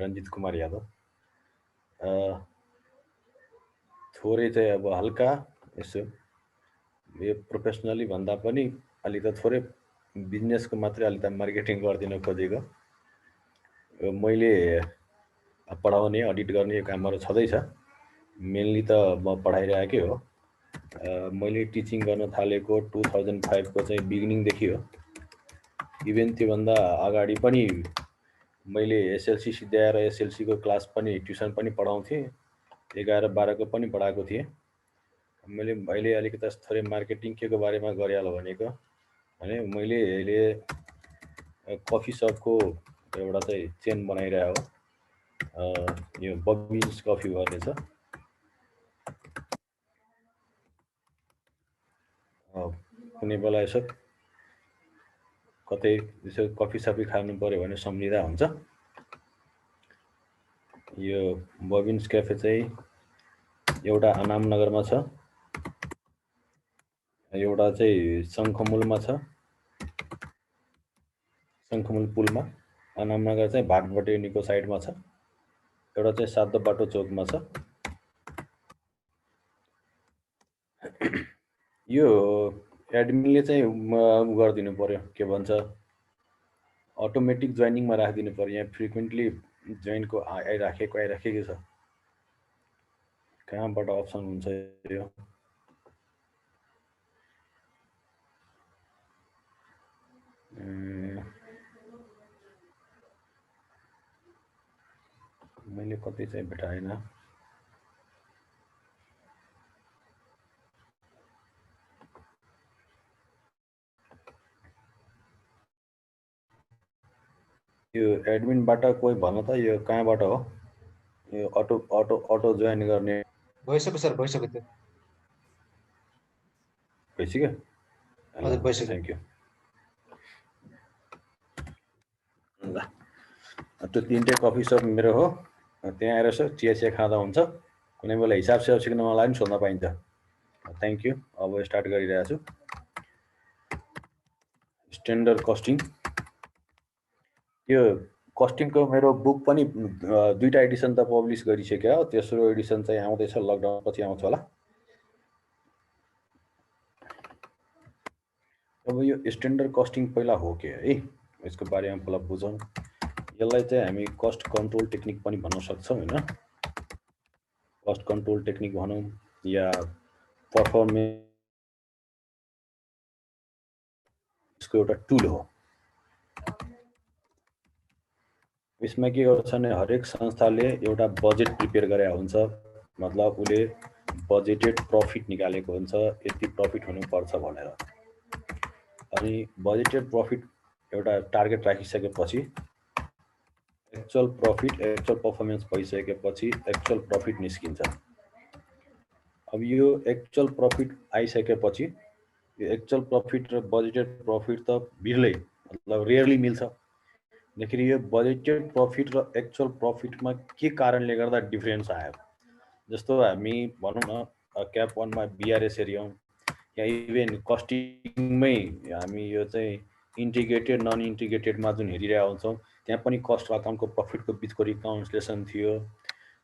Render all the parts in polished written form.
रञ्जित कुमार यादव। थोरै चाहिँ अब हल्का यसो यो प्रोफेसनली भन्दा पनि अलि त थोरै बिजनेसको मात्रै अलि त मार्केटिङ गरिदिन खोजेको। मैले पढाउने अडिट गर्ने यो कामहरू छँदैछ। मेनली त म पढाइरहेकै हो। मैले टिचिङ गर्न थालेको 2005 को चाहिँ बिगिनिङदेखि हो। इभेन त्योभन्दा अगाडि पनि मैले एसएलसी सिद्ध्याएर एसएलसी को क्लास पनि ट्युसन पनि पढाउँथेँ। 11-12 को पनि पढाएको थिएँ। मैले अहिले अलिकति थोरै मार्केटिङ के को बारेमा गरिहाल भनेको भने मैले अहिले कफी सपको एउटा चाहिँ चेन बनाइरहेको हो। यो बबिन्स कफी भन्ने छ। कुनै बेला यसो कतै यसो कफी सफी खानु पर्यो भने सम्झिँदा हुन्छ। यो बबिन्स क्याफे चाहिँ एउटा अनामनगरमा छ, एउटा चाहिँ शङ्खमुलमा छ, शङ्खमुल पुलमा। अनामनगर चाहिँ भाटबटेनीको साइडमा छ, एउटा चाहिँ सातो बाटो चोकमा छ। यो एडमिनले चाहिँ गरिदिनु पर्यो, के भन्छ अटोमेटिक जोइनिङमा राखिदिनु पर्यो। यहाँ फ्रिक्वेन्टली जोइनको आइराखेकै छ। कहाँबाट अप्सन हुन्छ यो? मैले कतै चाहिँ भेटाएन। यो एडमिनबाट कोही भन त यो कहाँबाट हो? यो अटो जोइन गर्ने भइसक्यो सर, भइसक्यो त्यो। भइसक्यो? हजुर भइसक्यो। Thank you. ल त्यो 3टै कफी सप मेरो हो। त्यहाँ आएर यसो चिया खाँदा हुन्छ। कुनै बेला हिसाब सिक्न मलाई पनि सोध्न पाइन्छ। Thank you. अब स्टार्ट गरिरहेको छु। Standard costing. यो कस्टिङको मेरो बुक पनि 2टा एडिसन त पब्लिस गरिसक्यो। तेस्रो एडिसन चाहिँ आउँदैछ, लकडाउन पछि आउँछ होला। अब यो स्ट्यान्डर्ड कस्टिङ पहिला हो के है, यसको बारेमा पहिला बुझौँ। यसलाई चाहिँ हामी कस्ट कन्ट्रोल टेक्निक पनि भन्न सक्छौँ हैन। कस्ट कन्ट्रोल टेक्निक भनौँ या पर्फर्मेन्सको एउटा टुल हो। यसमा के गर्छ भने हरेक संस्थाले एउटा बजेट प्रिपेयर गरेको हुन्छ। मतलब उसले बजेटेड प्रफिट निकालेको हुन्छ, यति प्रफिट हुनुपर्छ भनेर। अनि बजेटेड प्रफिट एउटा टार्गेट राखिसकेपछि एक्चुअल प्रफिट, एक्चुअल पर्फर्मेन्स भइसकेपछि एक्चुअल प्रफिट निस्किन्छ। अब यो एक्चुअल प्रफिट आइसकेपछि यो एक्चुअल प्रफिट र बजेटेड प्रफिट त भिर्लै, मतलब रेयरली मिल्छ। देखिए यो बजेटेड प्रफिट र एक्चुअल प्रफिटमा के कारणले गर्दा डिफरेन्स आयो? जस्तो हामी भनौँ न क्याप 1 मा बीआरएस हेर्यौँ, या इभेन कस्टिङमै हामी यो चाहिँ इन्टिग्रेटेड नन इन्टिग्रेटेडमा जुन हेरिरहेको हुन्छौँ, त्यहाँ पनि कस्ट अकाउन्टको प्रफिटको बिचको रिकाउन्सिलेसन थियो।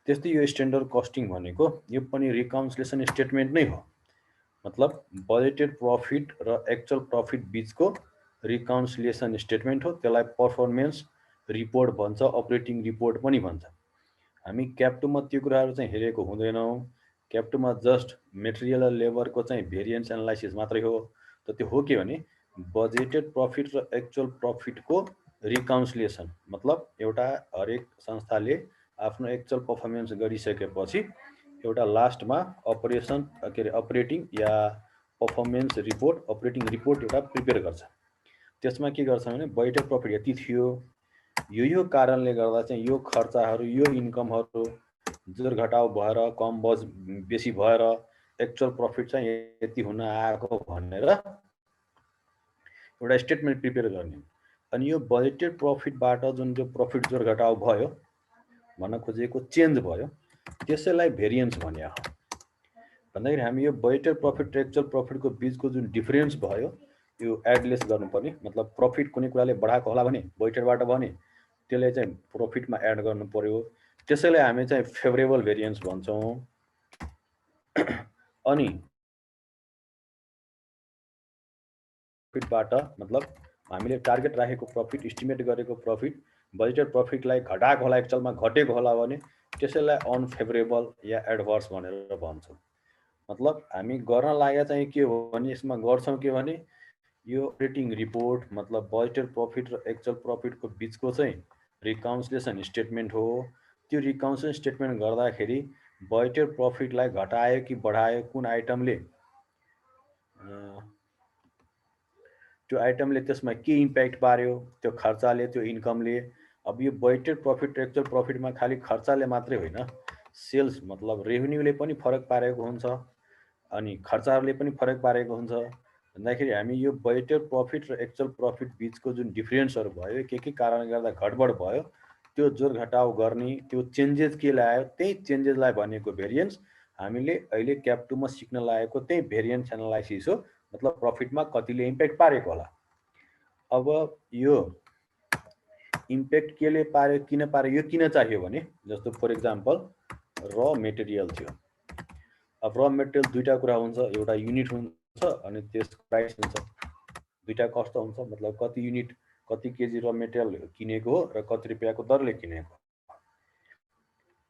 त्यस्तै यो स्ट्यान्डर्ड कस्टिङ भनेको यो पनि रिकाउन्सिलेसन स्टेटमेन्ट नै हो। मतलब बजेटेड प्रफिट र एक्चुअल प्रफिट बिचको रिकाउन्सिलेसन स्टेटमेन्ट हो। त्यसलाई पर्फर्मेन्स रिपोर्ट भन्छ, अपरेटिङ रिपोर्ट पनि भन्छ। हामी क्याप 2 मा त्यो कुराहरू चाहिँ हेरेको हुँदैनौँ। क्याप 2 मा जस्ट मेटेरियल र लेबरको चाहिँ भेरिएन्स एनालाइसिस मात्रै हो। त त्यो हो के भने बजेटेड प्रफिट र एक्चुअल प्रफिटको रिकाउन्सिलेसन। मतलब एउटा हरेक संस्थाले आफ्नो एक्चुअल पर्फर्मेन्स गरिसकेपछि एउटा लास्टमा अपरेटिङ या पर्फर्मेन्स रिपोर्ट, अपरेटिङ रिपोर्ट एउटा प्रिपेयर गर्छ। त्यसमा के गर्छ भने बजेटेड प्रफिट यति थियो, यो कारणले गर्दा चाहिँ यो खर्चहरू, यो इन्कमहरू जोड घटाउ भएर कम बेसी भएर एक्चुअल प्रफिट चाहिँ यति हुन आएको भनेर एउटा स्टेटमेन्ट प्रिपेयर गर्ने। अनि यो बजेटेड प्रफिटबाट जुन जो प्रफिट जोड घटाउ भयो, भन्न खोजेको चेन्ज भयो, त्यसैलाई भेरिएन्स भन्ने हो। भन्दाखेरि हामी यो बजेटेड प्रफिट र एक्चुअल प्रफिटको बिचको जुन डिफरेन्स भयो यो एडलेस गर्नुपर्ने। मतलब प्रफिट कुनै कुराले बढाएको होला भने बजेटेडबाट भने त्यसले चाहिँ प्रफिटमा एड गर्नु पर्यो। त्यसैले हामी चाहिँ फेभरेबल भेरिएन्स भन्छौँ। अनि प्रफिटबाट मतलब हामीले टार्गेट राखेको प्रफिट, इस्टिमेट गरेको प्रफिट, बजेटेड प्रफिटलाई घटाएको होला, एक्चुअलमा घटेको होला भने त्यसैलाई अनफेभरेबल या एडभर्स भनेर भन्छौँ। मतलब हामी गर्न लागेको चाहिँ के हो भने यसमा गर्छौँ के भने यो अपरेटिङ रिपोर्ट मतलब बजेटेड प्रफिट र एक्चुअल प्रफिटको बिचको चाहिँ रिकाउन्सिलेसन स्टेटमेन्ट हो। त्यो रिकाउन्सिलेसन स्टेटमेन्ट गर्दाखेरि बजेटेड प्रफिटलाई घटायो कि बढायो, कुन आइटमले त्यो आइटमले त्यसमा के इम्प्याक्ट पार्यो, त्यो खर्चाले, त्यो इन्कमले। अब यो बजेटेड प्रफिट र एक्चुअल प्रफिटमा खालि खर्चाले मात्रै होइन, सेल्स मतलब रेभेन्यूले पनि फरक पारेको हुन्छ, अनि खर्चाहरूले पनि फरक पारेको हुन्छ। भन्दाखेरि हामी यो बजेटेड प्रफिट र एक्चुअल प्रफिट बिचको जुन डिफ्रेन्सहरू भयो, के कारणले गर्दा घटबड भयो, त्यो जोड घटाउ गर्ने, त्यो चेन्जेस के ल्यायो, त्यही चेन्जेसलाई भनेको भेरिएन्स। हामीले अहिले क्याप 2 मा सिक्न लागेको त्यही भेरिएन्स एनालाइसिस हो। मतलब प्रफिटमा कतिले इम्प्याक्ट पारेको होला। अब यो इम्प्याक्ट केले पार्यो, किन पार्यो, यो किन चाहियो भने जस्तो फर इक्जाम्पल र मेटेरियल थियो। अब र मेटेरियल दुईटा कुरा हुन्छ, एउटा युनिट हुन्छ अनि त्यसको प्राइस हुन्छ। दुईटा कस्ट हुन्छ, मतलब कति युनिट कति केजी र मेटेरियल किनेको हो र कति रुपियाँको दरले किनेको।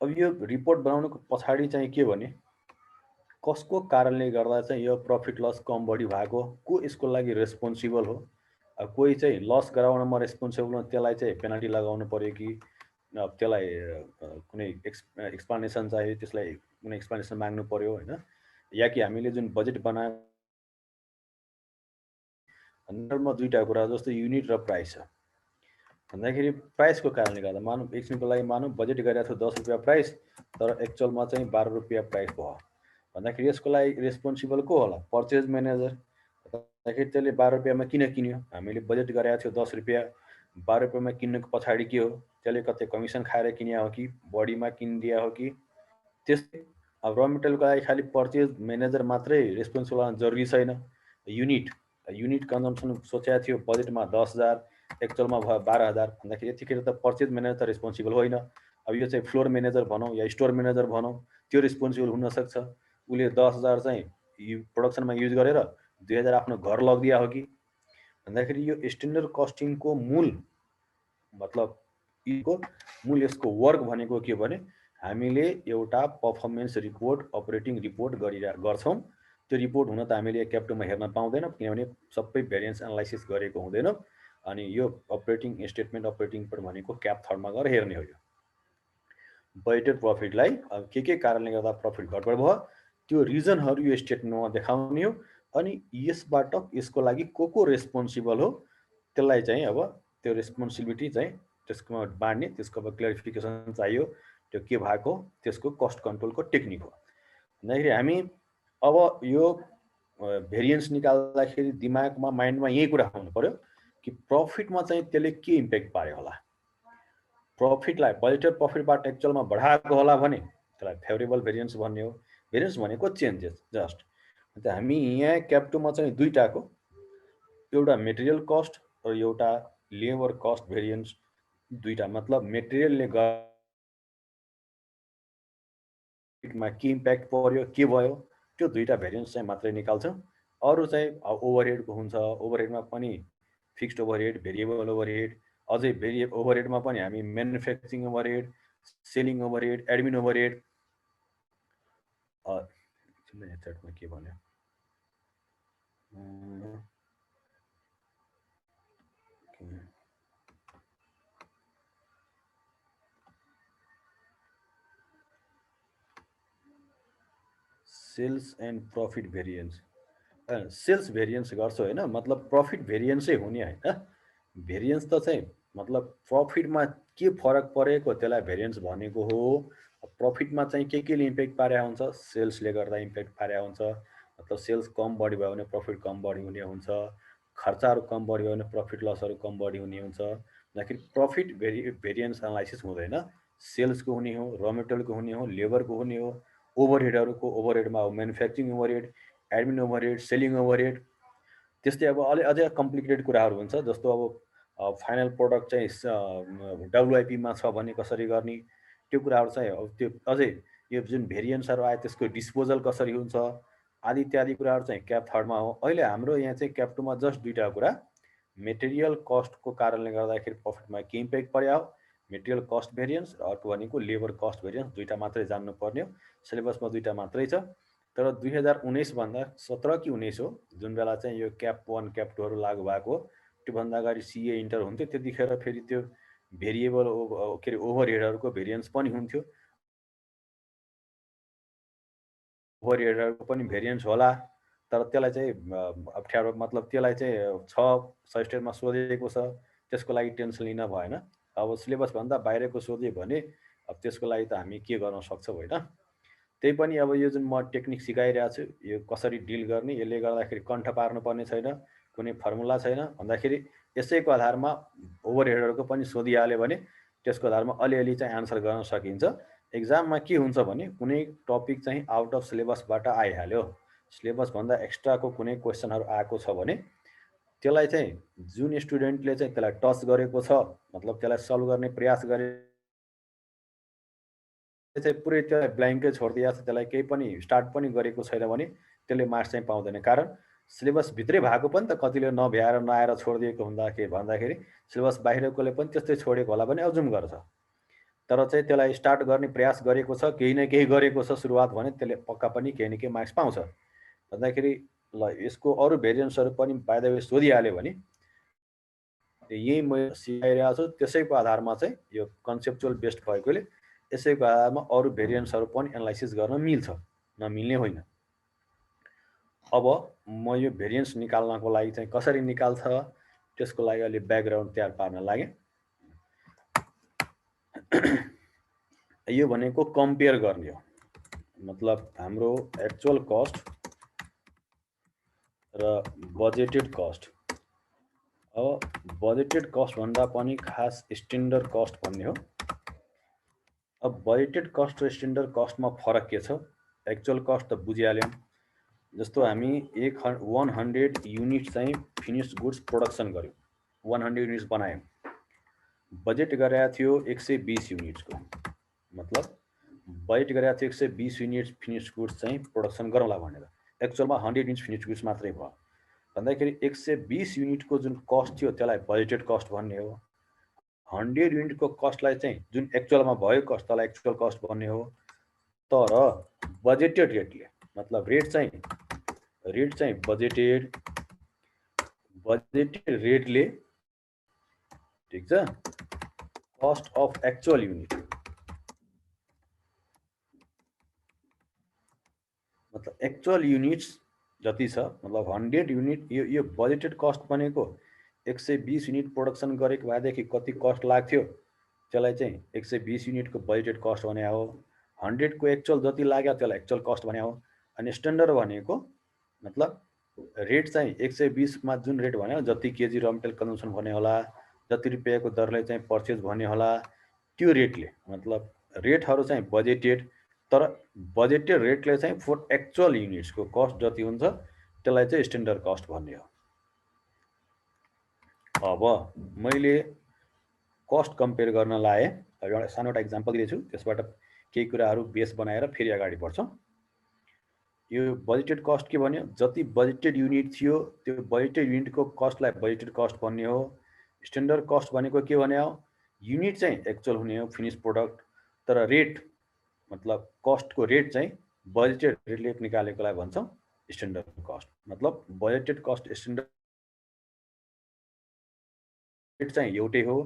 अब यो रिपोर्ट बनाउनुको पछाडि चाहिँ के भने कसको कारणले गर्दा चाहिँ यो प्रफिट लस कम बढी भएको, को यसको लागि रेस्पोन्सिबल हो। कोही चाहिँ लस गराउनमा रेस्पोन्सिबल हो, त्यसलाई चाहिँ पेनाल्टी लगाउनु पर्यो कि त्यसलाई कुनै एक्सप्लेनेसन चाहियो, त्यसलाई कुनै एक्सप्लेनेसन माग्नु पर्यो होइन। या कि हामीले जुन बजेट बनायो अन्डरमा दुईटा कुरा जस्तो युनिट र प्राइस छ। भन्दाखेरि प्राइसको कारणले गर्दा मानौँ एकछिनको लागि मानौँ बजेट गरेको थियो 10 रुपियाँ प्राइस, तर एक्चुअलमा चाहिँ 12 रुपियाँ प्राइस भयो भन्दाखेरि यसको लागि रेस्पोन्सिबल को होला, पर्चेज म्यानेजर। भन्दाखेरि त्यसले 12 रुपियाँमा किन किन्यो, हामीले बजेट गरेको थियो 10 रुपियाँ, 12 रुपियाँमा किन्नुको पछाडि के हो, त्यसले कतै कमिसन खाएर किन्या हो कि बढीमा किनिदिया हो कि। त्यस्तै अब र मेटेरियलको लागि खालि पर्चेज म्यानेजर मात्रै रेस्पोन्सिबल हुन जरुरी छैन। युनिट कन्जम्सन सोचेको थियो बजेटमा 10,000, एक्चुअलमा भयो 12,000 भन्दाखेरि यतिखेर त पर्चेज म्यानेजर त रेस्पोन्सिबल होइन। अब यो चाहिँ फ्लोर म्यानेजर भनौँ या स्टोर म्यानेजर भनौँ, त्यो रेस्पोन्सिबल हुनसक्छ। उसले 10,000 चाहिँ प्रोडक्सनमा युज गरेर 2,000 आफ्नो घर लगिदिया हो कि। भन्दाखेरि यो स्ट्यान्डर्ड कस्टिङको मूल मतलब यसको वर्क भनेको के भने हामीले एउटा पर्फर्मेन्स रिपोर्ट, अपरेटिङ रिपोर्ट गर्छौँ। त्यो रिपोर्ट हुन त हामीले क्याप 2 मा हेर्न पाउँदैनौँ, किनभने सबै भेरिएन्स एनालाइसिस गरेको हुँदैनौँ। अनि यो अपरेटिङ स्टेटमेन्ट, अपरेटिङ रिपोर्ट भनेको क्याप 3 मा गएर हेर्ने हो। यो बजेटेड प्रफिटलाई अब के कारणले गर्दा प्रफिट घटबड भयो त्यो रिजनहरू यो स्टेटमेन्टमा देखाउने हो। अनि यसबाट यसको लागि को रेस्पोन्सिबल हो त्यसलाई चाहिँ अब त्यो रेस्पोन्सिबिलिटी चाहिँ त्यसकोमा बाँड्ने, त्यसको अब क्ल्यारिफिकेसन चाहियो त्यो के भएको, त्यसको कस्ट कन्ट्रोलको टेक्निक हो। भन्दाखेरि हामी अब यो भेरिएन्स निकाल्दाखेरि दिमागमा माइन्डमा यही कुरा हुनु पर्यो कि प्रफिटमा चाहिँ त्यसले के इम्प्याक्ट पार्यो होला। प्रफिटलाई बजेटेड प्रफिटबाट एक्चुअलमा बढाएको होला भने त्यसलाई फेभरेबल भेरिएन्स भन्ने हो। भेरिएन्स भनेको चेन्जेस जस्ट। अन्त हामी यहाँ क्याप 2 मा चाहिँ दुईटाको, एउटा मेटेरियल कस्ट र एउटा लेबर कस्ट भेरिएन्स, दुईटा मतलब मेटेरियलले मा के इम्प्याक्ट पर्यो, के भयो, त्यो दुईटा भेरिएन्स चाहिँ मात्रै निकाल्छौँ। अरू चाहिँ ओभरहेडको हुन्छ, ओभरहेडमा पनि फिक्स्ड ओभरहेड, भेरिएबल ओभरहेड, अझै ओभरहेडमा पनि हामी manufacturing overhead, selling overhead, admin overhead, एकछिनमा के भन्यो, sales and profit variance, sales variance गर्छौ होइन, मतलब प्रफिट भेरिएन्सै हुने होइन। भेरिएन्स त चाहिँ मतलब प्रफिटमा के फरक परेको त्यसलाई भेरिएन्स भनेको हो। प्रफिटमा चाहिँ केले इम्प्याक्ट पारेको हुन्छ, सेल्सले गर्दा इम्प्याक्ट पारेको हुन्छ। मतलब सेल्स कम बढी भयो भने प्रफिट कम बढी हुने हुन्छ, खर्चाहरू कम बढी भयो भने प्रफिट लसहरू कम बढी हुने हुन्छ। भन्दाखेरि प्रफिट भेरिएन्स एनालाइसिस हुँदैन, सेल्सको हुने हो, र मेटेरियलको हुने हो, लेबरको हुने हो, ओभरहेडहरूको, ओभरहेडमा अब manufacturing overhead, admin overhead, selling overhead, त्यस्तै अब अझै कम्प्लिकेटेड कुराहरू हुन्छ। जस्तो अब फाइनल प्रोडक्ट चाहिँ WIP मा छ भने कसरी गर्ने, त्यो कुराहरू चाहिँ अब त्यो अझै यो जुन भेरिएन्सहरू आयो त्यसको डिस्पोजल कसरी हुन्छ आदि इत्यादि कुराहरू चाहिँ क्याप थर्डमा हो। अहिले हाम्रो यहाँ चाहिँ क्याप टूमा जस्ट दुईवटा कुरा, मेटेरियल कस्टको कारणले गर्दाखेरि प्रफिटमा के इम्प्याक्ट पर्यो, मेटेरियल कस्ट भेरिएन्स, र अर्को भनेको लेबर कस्ट भेरिएन्स, दुईवटा मात्रै जान्नुपर्ने हो। सिलेबसमा दुईवटा मात्रै छ। तर 2019 भन्दा 17 कि 19 हो जुन बेला चाहिँ यो क्याप 1 क्याप 2हरू लागू भएको हो, त्योभन्दा अगाडि CA इन्टर हुन्थ्यो। त्यतिखेर फेरि त्यो भेरिएबल के अरे ओभरहेडहरूको भेरिएन्स पनि हुन्थ्यो। ओभरहेडहरूको पनि भेरिएन्स होला, तर त्यसलाई चाहिँ अप्ठ्यारो, मतलब त्यसलाई चाहिँ 6 स्टेटमा सोधेको छ, त्यसको लागि टेन्सन लिन भएन। अब सिलेबसभन्दा बाहिरको सोध्यो भने अब त्यसको लागि त हामी के गर्न सक्छौँ होइन। त्यही पनि अब यो जुन म टेक्निक सिकाइरहेको छु, यो कसरी डिल गर्ने, यसले गर्दाखेरि कण्ठ पार्नुपर्ने छैन, कुनै फर्मुला छैन भन्दाखेरि यसैको आधारमा ओभरहेडहरूको पनि सोधिहाल्यो भने त्यसको आधारमा अलिअलि चाहिँ आन्सर गर्न सकिन्छ। एक्जाममा के हुन्छ भने कुनै टपिक चाहिँ आउट अफ सिलेबसबाट आइहाल्यो, सिलेबसभन्दा एक्स्ट्राको कुनै क्वेसनहरू आएको छ भने त्यसलाई चाहिँ जुन स्टुडेन्टले चाहिँ त्यसलाई टच गरेको छ, मतलब त्यसलाई सल्भ गर्ने प्रयास गरे चाहिँ पुरै त्यसलाई ब्ल्याङ्कै छोडिदिएको छ, त्यसलाई केही पनि स्टार्ट पनि गरेको छैन भने त्यसले मार्क्स चाहिँ पाउँदैन। कारण सिलेबसभित्रै भएको पनि त कतिले नभ्याएर नआएर छोडिदिएको भन्दाखेरि सिलेबस बाहिरकोले पनि त्यस्तै छोडेको होला भने अजुम गर्छ। तर चाहिँ त्यसलाई स्टार्ट गर्ने प्रयास गरेको छ, केही न केही गरेको छ सुरुवात भने त्यसले पक्का पनि केही न केही मार्क्स पाउँछ। भन्दाखेरि ल यसको अरू भेरिएन्सहरू पनि बाइ द वे सोधिहाल्यो भने यही म सिकाइरहेको छु, त्यसैको आधारमा चाहिँ यो कन्सेप्चुअल बेस्ड भएकोले यसैको आधारमा अरू भेरिएन्सहरू पनि एनालाइसिस गर्न मिल्छ, नमिल्ने होइन। अब म यो भेरिएन्स निकाल्नको लागि चाहिँ कसरी निकाल्छ त्यसको लागि अलि ब्याकग्राउन्ड तयार पार्न लागेँ। यो भनेको कम्पेयर गर्ने हो, मतलब हाम्रो एक्चुअल कस्ट र बजेटेड कस्ट। अब बजेटेड कस्ट भन्दा पनि खास स्ट्यान्डर्ड कस्ट भन्ने हो। अब बजेटेड कस्ट र स्ट्यान्डर्ड कस्टमा फरक के छ, एक्चुअल कस्ट त बुझिहाल्यौँ। जस्तो हामी 100 युनिट चाहिँ फिनिस्ड गुड्स प्रोडक्सन गऱ्यौँ, 100 युनिट्स बनायौँ, बजेट गरेको थियो 120 युनिट्सको, मतलब बजेट गरेको थियो 120 युनिट्स फिनिस्ड गुड्स चाहिँ प्रोडक्सन गरौँला भनेर, एक्चुअलमा 100 युनिट्स फिनिस्ड गुड्स मात्रै भयो भन्दाखेरि 120 युनिटको जुन कस्ट थियो त्यसलाई बजेटेड कस्ट भन्ने हो। 100 युनिटको कस्टलाई चाहिँ जुन एक्चुअलमा भयो कस्ट त्यसलाई एक्चुअल कस्ट भन्ने हो। तर बजेटेड रेटले, मतलब रेट चाहिँ बजेटेड रेटले, ठिक छ, कस्ट अफ एक्चुअल युनिट, मतलब एक्चुअल युनिट्स जति छ, मतलब 100 युनिट, यो बजेटेड कस्ट भनेको 120 युनिट प्रोडक्सन गरेको भएदेखि कति कस्ट लाग्थ्यो त्यसलाई चाहिँ 120 युनिटको बजेटेड कस्ट भने हो। 100 को एक्चुअल जति लाग्यो त्यसलाई एक्चुअल कस्ट भने हो। अनि स्ट्यान्डर्ड भनेको मतलब रेट चाहिँ 120 मा जुन रेट भन्यो, जति केजी र मेटेरियल कन्जम्सन भन्ने होला, जति रुपियाँको दरले चाहिँ पर्चेज भन्ने होला, त्यो रेटले, मतलब रेटहरू चाहिँ बजेटेड, तर बजेटेड रेटले चाहिँ फर एक्चुअल युनिट्सको कस्ट जति हुन्छ त्यसलाई चाहिँ स्ट्यान्डर्ड कस्ट भन्ने हो। अब मैले कस्ट कम्पेयर गर्न लाएँ, एउटा सानोटा इक्जाम्पल दिएछु, त्यसबाट केही कुराहरू बेस बनाएर फेरि अगाडि बढ्छौँ। यो बजेटेड कस्ट के भन्यो, जति बजेटेड युनिट थियो त्यो बजेटेड युनिटको कस्टलाई बजेटेड कस्ट भन्ने हो। स्ट्यान्डर्ड कस्ट भनेको के भने हो, युनिट चाहिँ एक्चुअल हुने हो फिनिस प्रोडक्ट, तर रेट मतलब कस्टको रेट चाहिँ बजेटेड रेटले निकालेकोलाई भन्छौँ स्ट्यान्डर्ड कस्ट। मतलब बजेटेड कस्ट स्ट्यान्डर्ड रेट चाहिँ एउटै हो,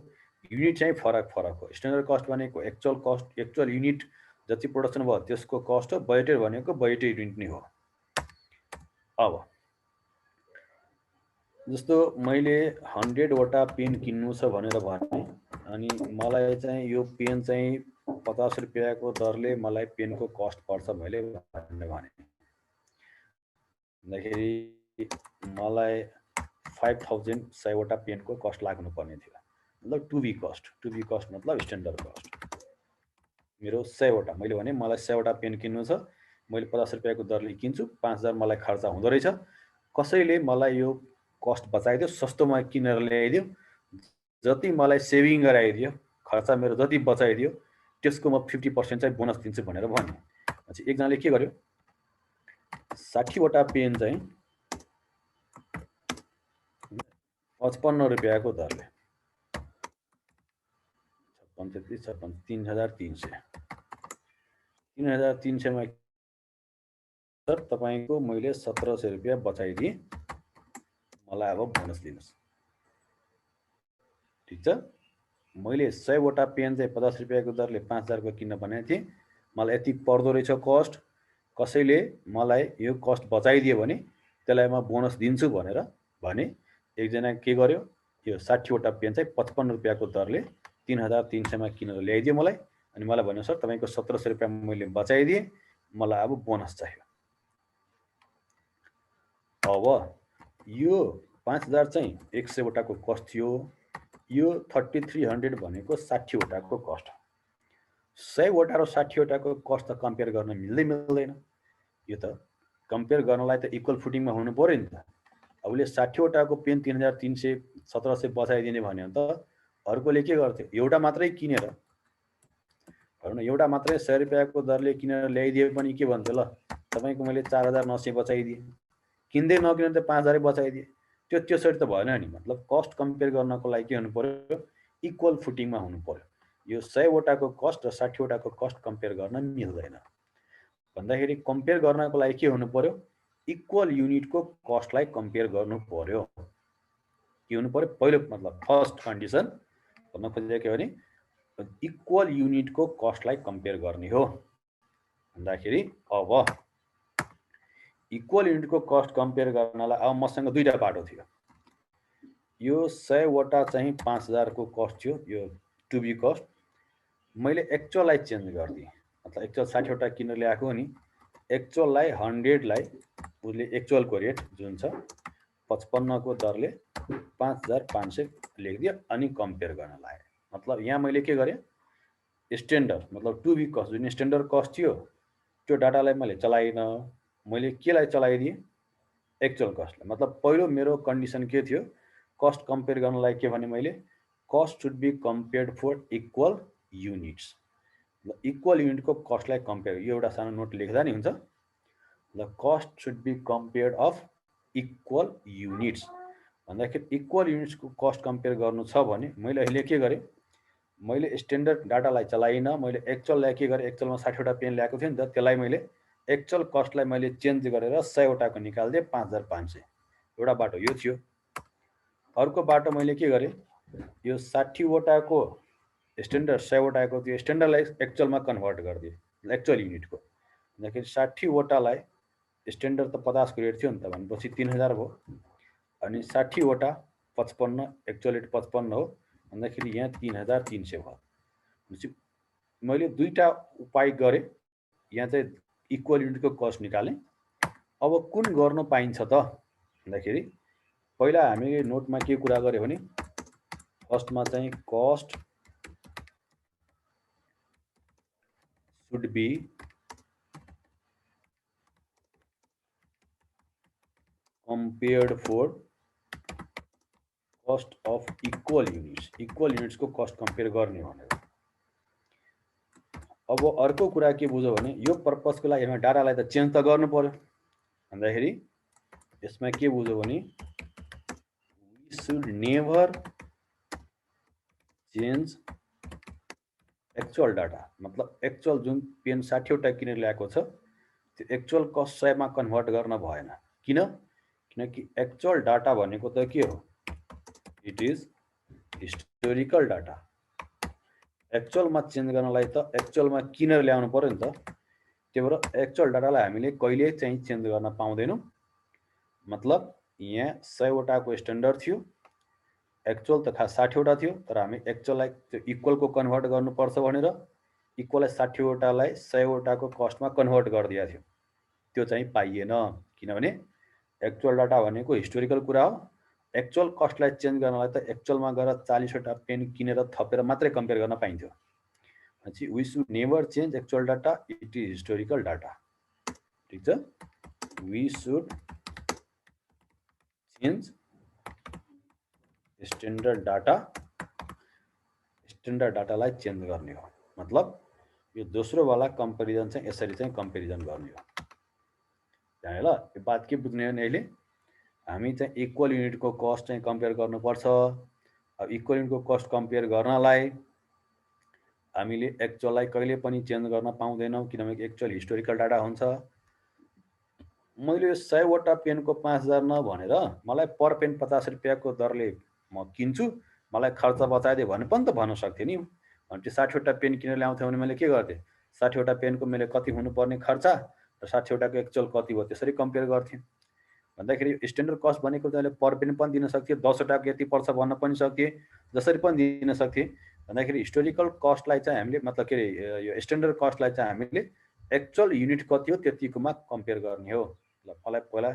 युनिट चाहिँ फरक हो। स्ट्यान्डर्ड कस्ट भनेको एक्चुअल कस्ट, एक्चुअल युनिट जति प्रोडक्सन भयो त्यसको कस्ट हो, बजेटेड भनेको बजेटेड युनिट नै हो। अब जस्तो मैले 100 वटा पेन किन्नु छ भनेर भने, अनि मलाई चाहिँ यो पेन चाहिँ 50 रुपियाँको दरले मलाई पेनको कस्ट पर्छ मैले भन्दाखेरि मलाई 5000 100 वटा पेनको कस्ट लाग्नुपर्ने थियो, मतलब टु बी कस्ट मतलब स्ट्यान्डर्ड कस्ट। मेरो 100 वटा, मैले भने मलाई 100 वटा पेन किन्नु छ, मैले 50 रुपियाँको दरले किन्छु, 5000 मलाई खर्च हुँदो रहेछ। कसैले मलाई यो कस्ट बचाइदियो, सस्तोमा किनेर ल्याइदियो, जति मलाई सेभिङ गराइदियो, खर्च मेरो जति बचाइदियो त्यसको म 50% चाहिँ बोनस दिन्छु भनेर भन्यो। पछि एकजनाले के गर्यो, 60 वटा पेन चाहिँ 55 रुपैयाँको दरले 3300 मा तपाईको मैले 1700 रुपैयाँ बचाइदिएँ, मलाई अब बोनस दिनुस्। ठीक छ, मैले 100 वटा पेन चाहिँ 50 रुपैयाँको दरले 5000 को किन्न भनेको थिएँ, मलाई यति पर्दो रहेछ कस्ट, कसैले मलाई यो कस्ट बचाइदियो भने त्यसलाई म बोनस दिन्छु भनेर भने एकजना के गर्यो, यो 60 वटा पेन चाहिँ 55 रुपैयाँको दरले 3300 मा किनेर ल्याइदियो मलाई, अनि मलाई भन्यो सर तपाईको 1700 रुपैयाँ मैले बचाइदिएँ, मलाई अब बोनस चाहियो। अब यो 5000 चाहिँ 100 वटाको कस्ट थियो, यो 3300 भनेको 60 वटाको कस्ट। 100 वटा र 60 वटाको कस्ट त कम्पेयर गर्न मिल्दैन। यो त कम्पेयर गर्नलाई त इक्वल फुटिङमा हुनु पर्यो नि त। अबले 60 वटाको पेन 3300 1700 बचाइदिने भन्यो भने त अर्कोले के गर्थ्यो, एउटा मात्रै किनेर भनौँ न, एउटा मात्रै 100 रुपैयाँको दरले किनेर ल्याइदिए पनि के भन्थ्यो, ल तपाईको मैले 4900 बचाइदिएँ, किन्दै नकिने त 5000 बचाइदिएँ, त्यसरी त भएन नि। मतलब कस्ट कम्पेयर गर्नको लागि के हुनु पर्यो, इक्वल फुटिङमा हुनु पर्यो। यो 100 वटाको कस्ट र 60 वटाको कस्ट कम्पेयर गर्न मिल्दैन। भन्दाखेरि कम्पेयर गर्नको लागि के हुनु पर्यो, इक्वल युनिटको कस्टलाई कम्पेयर गर्नु पर्यो। के हुनु पर्यो, पहिलो मतलब फर्स्ट कन्डिसन भन्न खोजेको के भने इक्वल युनिटको कस्टलाई कम्पेयर गर्ने हो भन्दाखेरि अब इक्वल युनिटको कस्ट कम्पेयर गर्नलाई अब मसँग दुईटा बाटो थियो। यो 100 वटा चाहिँ 5000 को कस्ट थियो, यो टु बी कस्ट, मैले एक्चुअललाई चेन्ज गरिदिएँ। मतलब एक्चुअल 60 वटा किनेर ल्याएको नि, एक्चुअललाई 100 लाई उसले एक्चुअलको रेट जुन छ 55 को दरले 5500 लेखिदियो अनि कम्पेयर गर्न लाग्यो। मतलब यहाँ मैले के गरेँ, स्ट्यान्डर्ड मतलब टु बी कस्ट जुन स्ट्यान्डर्ड कस्ट थियो त्यो डाटालाई मैले चलाइनँ, मैले केलाई चलाइदिएँ, एक्चुअल कस्टलाई। मतलब पहिलो मेरो कन्डिसन के थियो, कस्ट कम्पेयर गर्नलाई के भने मैले cost should be compared for equal units. Equal युनिटको कस्टलाई कम्पेयर, यो एउटा सानो नोट लेख्दा नि हुन्छ। ल cost should be compared of equal units भन्दाखेरि इक्वल युनिट्सको कस्ट कम्पेयर गर्नु छ भने मैले अहिले के गरेँ, मैले स्ट्यान्डर्ड डाटालाई चलाइनँ, मैले एक्चुअललाई के गरेँ, एक्चुअलमा 60 वटा पेन ल्याएको थियो नि त, त्यसलाई मैले एक्चुअल कस्टलाई मैले चेन्ज गरेर 100 वटाको निकाल्दिएँ 5500। एउटा बाटो यो थियो। अर्को बाटो मैले के गरेँ, यो 60 वटाको स्ट्यान्डर्ड 100 वटाको त्यो स्ट्यान्डर्डलाई एक्चुअलमा कन्भर्ट गरिदिएँ, एक्चुअल युनिटको। भन्दाखेरि 60 वटालाई स्ट्यान्डर्ड त 50 को रेट थियो नि त, भनेपछि 3000 भयो, अनि 60 वटा 55 एक्चुअल रेट 55 हो भन्दाखेरि यहाँ 3300 भयो। भनेपछि मैले दुईटा उपाय गरेँ, यहाँ चाहिँ इक्वल युनिटको कस्ट निकालेँ। अब कुन गर्न पाइन्छ त भन्दाखेरि पहिला हामीले नोटमा के कुरा गर्यो भने फर्स्टमा चाहिँ cost should be compared for cost of equal units, equal युनिट्सको कस्ट कम्पेयर गर्ने भनेर। अब अर्को कुरा के बुझ्यो भने यो पर्पसको लागि हामी डाटालाई त चेन्ज त गर्नु पर्यो भन्दाखेरि यसमा के बुझ्यो भने we should never change actual data. मतलब एक्चुअल जुन पेन 60 वटा किनेर ल्याएको छ त्यो एक्चुअल कस्ट 100 मा कन्भर्ट गर्न भएन। किनकि एक्चुअल डाटा भनेको त के हो, इट इज हिस्टोरिकल डाटा। एक्चुअलमा चेन्ज गर्नलाई त एक्चुअलमा किनेर ल्याउनु पर्यो नि त, त्यही भएर एक्चुअल डाटालाई हामीले कहिले चाहिँ चेन्ज गर्न पाउँदैनौँ। मतलब यहाँ 100 वटाको स्ट्यान्डर्ड थियो, एक्चुअल त खास 60 वटा थियो, तर हामी एक्चुअललाई त्यो इक्वलको कन्भर्ट गर्नुपर्छ भनेर इक्वललाई 60 वटालाई 100 वटाको कस्टमा कन्भर्ट गरिदिएको थियो, त्यो चाहिँ पाइएन। किनभने एक्चुअल डाटा भनेको हिस्टोरिकल कुरा हो, एक्चुअल कस्टलाई चेन्ज गर्नलाई त एक्चुअलमा गएर 40 वटा पेन किनेर थपेर मात्रै कम्पेयर गर्न पाइन्थ्यो। भनेपछि we should never change actual data, it is historical data. ठिक छ, we should change standard data standard डाटालाई चेन्ज गर्ने हो। मतलब यो दोस्रो वाला कम्पेरिजन चाहिँ यसरी चाहिँ कम्पेरिजन गर्ने हो। जाने ल, यो बात के बुझ्ने हो नि? अहिले हामी चाहिँ इक्वल युनिटको कस्ट चाहिँ कम्पेयर गर्नुपर्छ। अब इक्वल युनिटको कस्ट कम्पेयर गर्नलाई हामीले एक्चुअललाई कहिले पनि चेन्ज गर्न पाउँदैनौँ, किनभने एक्चुअल हिस्टोरिकल डाटा हुन्छ। मैले 100वटा पेनको 5000 नभनेर मलाई पर पेन 50 रुपियाँको दरले म किन्छु, मलाई खर्च बचाइदियो भने पनि त भन्न सक्थेँ नि। अनि त्यो 60वटा पेन किनेर ल्याउँथेँ भने मैले के गर्थेँ? 60वटा पेनको मैले कति हुनुपर्ने खर्च र 60वटाको एक्चुअल कति भयो त्यसरी कम्पेयर गर्थेँ। भन्दाखेरि स्ट्यान्डर्ड कस्ट भनेको चाहिँ पर पेन पनि दिन सक्थेँ, 10वटाको यति पर्छ भन्न पनि सक्थेँ, जसरी पनि दिन सक्थेँ। भन्दाखेरि हिस्टोरिकल कस्टलाई चाहिँ हामीले मतलब के अरे यो स्ट्यान्डर्ड कस्टलाई चाहिँ हामीले एक्चुअल युनिट कति हो त्यतिकोमा कम्पेयर गर्ने हो। ल, मलाई पहिला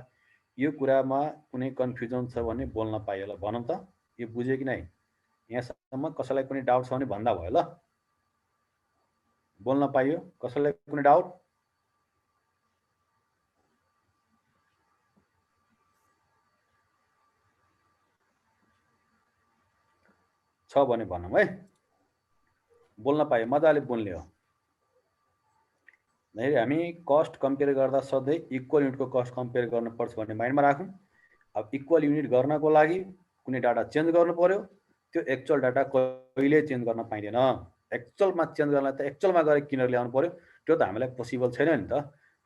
यो कुरामा कुनै कन्फ्युजन छ भने बोल्न पाइयो ल, भनौँ त, यो बुझ्यो कि नै? यहाँसम्म कसैलाई कुनै डाउट छ भने भन्दा भयो ल, बोल्न पाइयो? कसैलाई कुनै डाउट छ भने भनौँ है, बोल्न पाइयो, मजाले बोल्ने हो। हामी कस्ट कम्पेयर गर्दा सधैँ इक्वल युनिटको कस्ट कम्पेयर गर्नुपर्छ भन्ने माइन्डमा राखौँ। अब इक्वल युनिट गर्नको लागि कुनै डाटा चेन्ज गर्नु पर्यो, त्यो एक्चुअल डाटा कहिले चेन्ज गर्न पाइँदैन। एक्चुअलमा चेन्ज गर्नलाई त एक्चुअलमा गएर किनेर ल्याउनु पर्यो, त्यो त हामीलाई पोसिबल छैन नि त।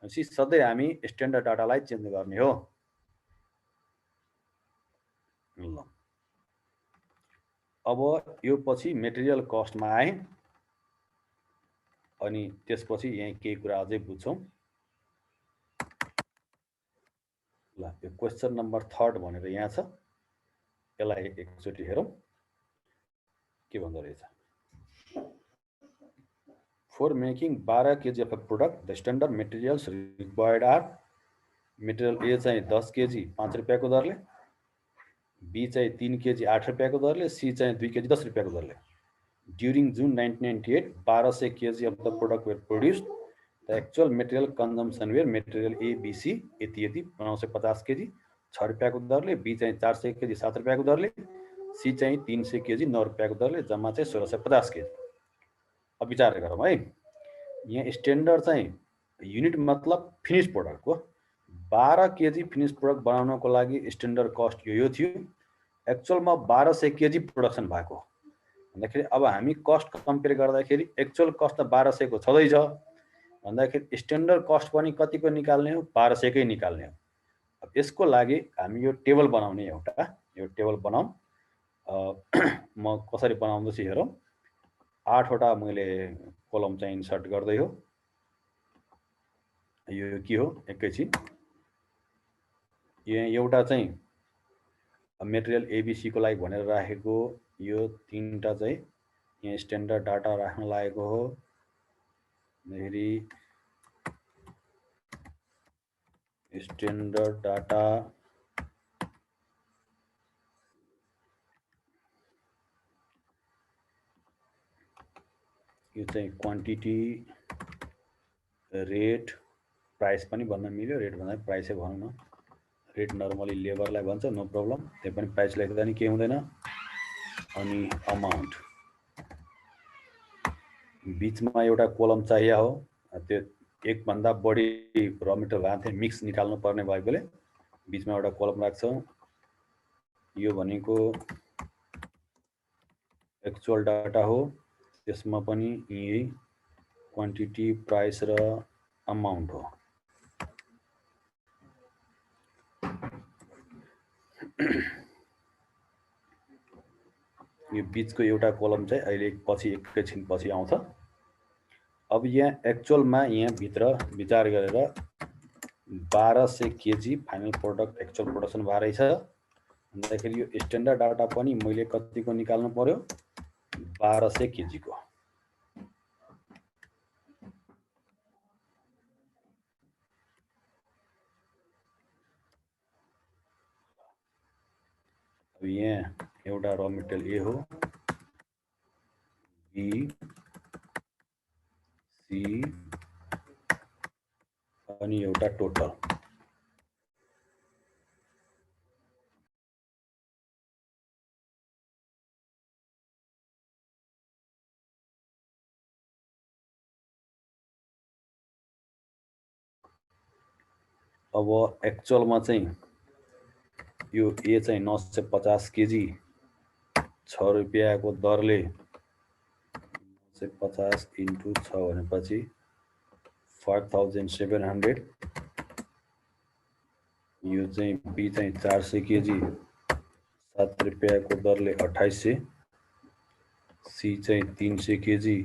भनेपछि सधैँ हामी स्ट्यान्डर्ड डाटालाई चेन्ज गर्ने हो। ल, अब यो पछि मेटेरियल कस्टमा आएँ अनि त्यसपछि यहीँ केही कुरा अझै बुझ्छौँ। ल, यो क्वेसन नम्बर 3 भनेर यहाँ छ, यसलाई एकचोटि हेरौँ के भन्दो रहेछ। For making 12 kg of a product the standard materials required are, material A चाहिँ 10 kg 5 रुपियाँको दरले, बी चाहिँ 3 kg 8 रुपियाँको दरले, सी चाहिँ 2 kg 10 रुपियाँको दरले। ड्युरिङ जुन 1998 1200 kg of the product were produced, the actual material consumption were material ABC यति यति 950 kg 6 रुपियाँको दरले, बी चाहिँ 400 kg 7 रुपियाँको दरले, सी चाहिँ 300 kg 9 रुपियाँको दरले, जम्मा चाहिँ 1650 kg। अब विचार गरौँ है, यहाँ स्ट्यान्डर्ड चाहिँ युनिट मतलब फिनिस प्रोडक्ट हो। 12 kg फिनिस प्रोडक्ट बनाउनको लागि स्ट्यान्डर्ड कस्ट यो थियो। एक्चुअलमा 1200 kg प्रोडक्सन भएको भन्दाखेरि अब हामी कस्ट कम्पेयर गर्दाखेरि एक्चुअल कस्ट त 1200 को छँदैछ भन्दाखेरि स्ट्यान्डर्ड कस्ट पनि कतिको निकाल्ने हो? 1200 कै निकाल्ने हो। अब यसको लागि हामी यो टेबल बनाउने, एउटा यो टेबल बनाऊँ। म कसरी बनाउँदैछु हेरौँ। 8वटा मैले कोलम चाहिँ इन्सर्ट गर्दै हो। यो के हो एकैछिन, यहाँ एउटा चाहिँ मेटेरियल एबिसी को लागि भनेर राखेको, यो 3टा चाहिँ यहाँ स्ट्यान्डर्ड डाटा राख्न लागेको हो। फेरि स्ट्यान्डर्ड डाटा यो चाहिँ क्वान्टिटी, रेट, प्राइस पनि भन्न मिल्यो, रेट भन्दा प्राइसै भनौँ न। रेट नर्मली लेबरलाई भन्छ, नो प्रब्लम, त्यही पनि प्राइस लेख्दा नि केही हुँदैन। अनि अमाउन्ट बिचमा एउटा कोलम चाहियो हो, त्यो एकभन्दा बढी र मेटेरियल राख्थे मिक्स निकाल्नु पर्ने भएकोले बिचमा एउटा कोलम राख्छौँ। यो भनेको एक्चुअल डाटा हो, त्यसमा पनि यही क्वान्टिटी, प्राइस र अमाउन्ट हो। यो बिचको एउटा कोलम चाहिँ अहिले पछि एकैछिन पछि आउँछ। अब यहाँ एक्चुअलमा यहाँ भित्र विचार गरेर 1200 kg final product actual production भएर छ भन्दाखेरि यो स्ट्यान्डर्ड डाटा पनि मैले कतिको निकाल्नु पर्यो? 1200 kg को। अब यहाँ एउटा र मेटेरियल ए हो, बी, सी अनि एउटा टोटल। अब एक्चुअलमा चाहिँ यो ए चाहिँ 950 केजी 6 रुपियाँको दरले 950 इन्टु 6 भनेपछि 5700, यो चाहिँ बी चाहिँ 400 केजी 7 रुपियाँको दरले 2800, सी चाहिँ 300 केजी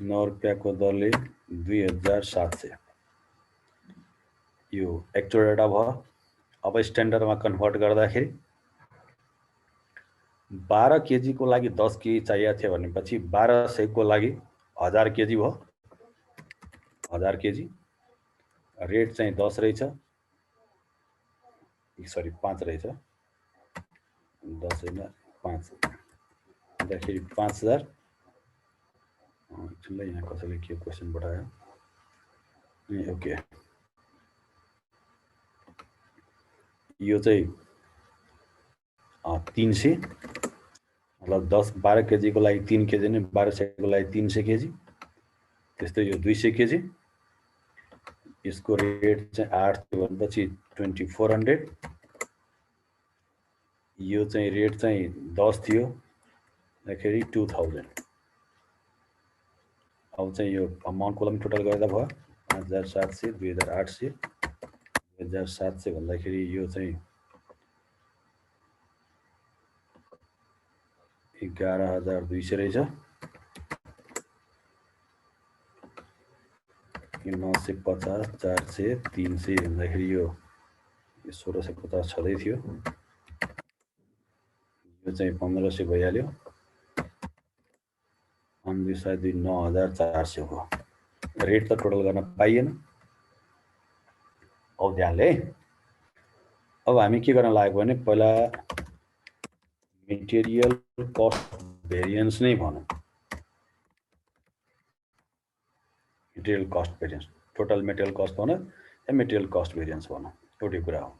9 रुपियाँको दरले 2700। यो एक्चुअल डाटा भयो। अब स्ट्यान्डर्डमा कन्भर्ट गर्दाखेरि 12 केजी को लागि 10 केजी चाहिएको थियो भनेपछि 1200 को लागि 1000 केजी भयो। 1000 केजी रेट चाहिँ 10 रहेछ, सरी 5 रहेछ, 10 हैन 5 भन्दाखेरि 5000। एकछिनलाई यहाँ कसैले के क्वेसन पठायो, ओके यो चाहिँ 300 मतलब 10-12 केजी को लागि 3 केजी नै 1200 को लागि 300 केजी, त्यस्तै यो 200 केजी, यसको रेट चाहिँ 8 थियो भनेपछि 2400, यो चाहिँ रेट चाहिँ 10 थियो भन्दाखेरि 2000। अब चाहिँ यो अमाउन्टको लागि टोटल गर्दा भयो 5700, 2800, 2700 भन्दाखेरि यो चाहिँ 11200 रहेछ। 950, 400, 300 भन्दाखेरि यो 1650 छँदै थियो, यो चाहिँ 1500 भइहाल्यो। अनि 2 9400 को रेट त टोटल गर्न पाइएन। अब ध्यानले अब हामी के गर्न लाग्यो भने पहिला मेटेरियल कस्ट भेरिएन्स नै भनौँ। Material cost variance, total material cost भनौँ या मेटेरियल कस्ट भेरिएन्स भनौँ, एउटै कुरा हो।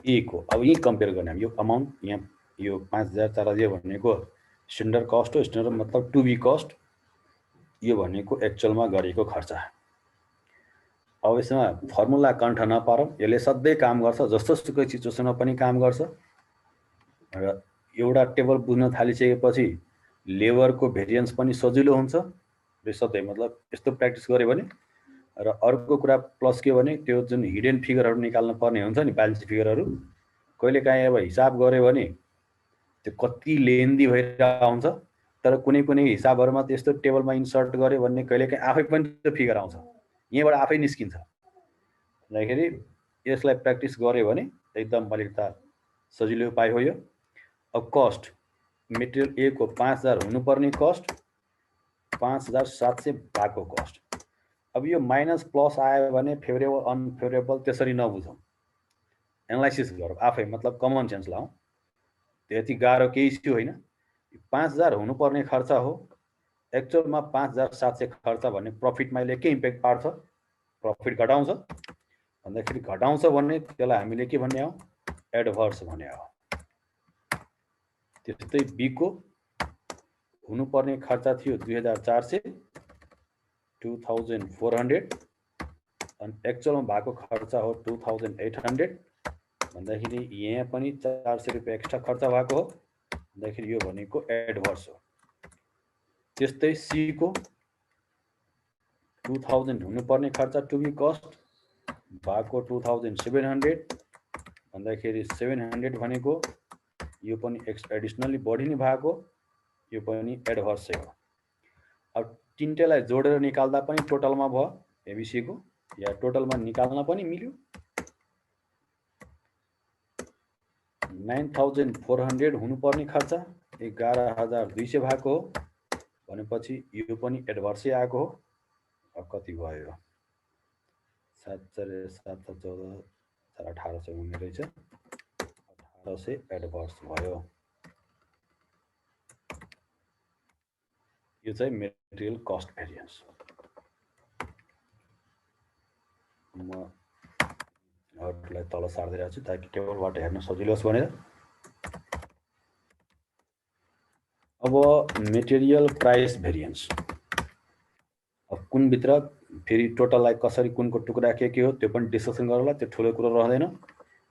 ए को अब यही कम्पेयर गर्ने हामी, यो अमाउन्ट यहाँ यो 5400 भनेको स्ट्यान्डर्ड कस्ट हो, स्ट्यान्डर्ड मतलब टु बी कस्ट, यो भनेको एक्चुअलमा गरेको खर्च। अब यसमा फर्मुला कण्ठ नपारौँ, यसले सधैँ काम गर्छ, जस्तो सुकै सिचुएसनमा पनि काम गर्छ। र एउटा टेबल बुझ्न थालिसकेपछि लेबरको भेरिएन्स पनि सजिलो हुन्छ र सधैँ मतलब यस्तो प्र्याक्टिस गऱ्यो भने। र अर्को कुरा प्लस के भने त्यो जुन हिडन फिगरहरू निकाल्न पर्ने हुन्छ नि, ब्यालेन्स फिगरहरू, कहिलेकाहीँ अब हिसाब गऱ्यो भने त्यो कति लेन्दी भएर आउँछ, तर कुनै कुनै हिसाबहरूमा त्यस्तो टेबलमा इन्सर्ट गर्यो भने कहिलेकाहीँ आफै पनि त्यो फिगर आउँछ, यहीँबाट आफै निस्किन्छ। भन्दाखेरि यसलाई प्र्याक्टिस गऱ्यो भने एकदम अलिकता सजिलो उपाय हो यो। अब कस्ट मेटेरियल ए को 5000 हुनुपर्ने कस्ट 5700 भएको कस्ट। अब यो माइनस प्लस आयो भने फेभरेबल अनफेभरेबल त्यसरी नबुझौँ, एनालाइसिस गरौँ आफै, मतलब कमन सेन्स लाउँ, त्यति गाह्रो केही इस्यु होइन। 5000 हुनुपर्ने खर्च हो, एक्चुअलमा 5700 खर्च भने प्रफिटमा यसले के इम्प्याक्ट पार्छ, प्रफिट घटाउँछ भन्दाखेरि घटाउँछ भने त्यसलाई हामीले के भन्ने हो, एडभर्स भन्ने हो। त्यस्तै बी को हुनुपर्ने खर्च थियो 2400, 2400 अनि एक्चुअलमा भएको खर्च हो 2800 भन्दाखेरि यहाँ पनि 400 रुपैयाँ एक्स्ट्रा खर्च भएको हो भन्दाखेरि यो भनेको एडभर्स हो। त्यस्तै सी को 2000 हुनुपर्ने खर्च टु बी कस्ट भएको 2700 भन्दाखेरि 700 भनेको यो पनि एडिसनली बढी नै भएको, यो पनि एडभर्स हो। अब तिनटैलाई जोडेर निकाल्दा पनि टोटलमा भयो एबिसी को, या टोटलमा निकाल्न पनि मिल्यो। 9400 हुनुपर्ने खर्च 11200 भएको हो भनेपछि यो पनि एडभर्सै आएको हो। अब कति भयो, 714 1800 हुने रहेछ, 1800 एडभर्स भयो। यो चाहिँ मेटेरियल कस्ट भेरिएन्स। म अरूलाई तल सार्दै रहेको छु ताकि टेबलबाट हेर्न सजिलो होस् भनेर। अब मेटेरियल प्राइस भेरिएन्स, अब कुन भित्र फेरि टोटललाई कसरी कुनको टुक्रा के हो त्यो पनि डिस्कसन गरौँला, त्यो ठुलो कुरो रहँदैन।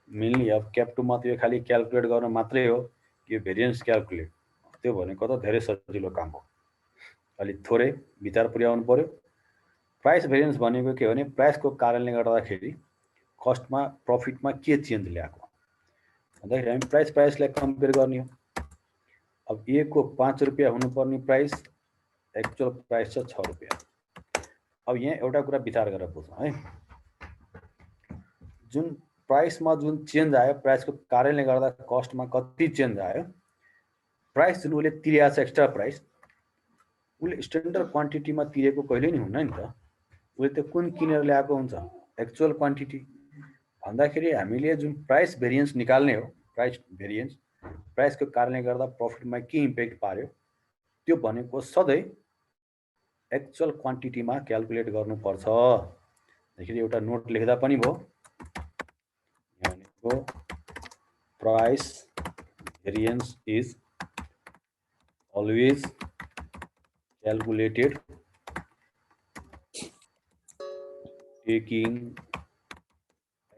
मेनली अब क्याप 2 मा त्यो खालि क्याल्कुलेट गर्न मात्रै हो, यो भेरिएन्स क्याल्कुलेट, त्यो भनेको त धेरै सजिलो काम हो। अलि थोरै विचार पुर्याउनु पर्यो। प्राइस भेरिएन्स भनेको के हो भने प्राइसको कारणले गर्दाखेरि कस्टमा प्रफिटमा के चेन्ज ल्याएको भन्दाखेरि हामी प्राइसलाई कम्पेयर गर्ने हो। अब ए को 5 रुपियाँ हुनुपर्ने प्राइस एक्चुअल प्राइस छ 6 रुपियाँ। अब यहाँ एउटा कुरा विचार गरेर बुझौँ है, जुन प्राइसमा जुन चेन्ज आयो, प्राइसको कारणले गर्दा कस्टमा कति चेन्ज आयो, प्राइस जुन उसले तिरेको छ एक्स्ट्रा प्राइस, उसले स्ट्यान्डर्ड क्वान्टिटीमा तिरेको कहिले नि हुन्न नि त। उसले त्यो कुन किनेर ल्याएको हुन्छ, एक्चुअल क्वान्टिटी भन्दाखेरि हामीले जुन प्राइस भेरिएन्स निकाल्ने हो, प्राइस भेरिएन्स प्राइसको कारणले गर्दा प्रफिटमा के इम्प्याक्ट पार्यो, त्यो भनेको सधैँ एक्चुअल क्वान्टिटीमा क्याल्कुलेट गर्नुपर्छ। देखिए एउटा नोट लेख्दा पनि भयो, भनेको price variance is always calculated taking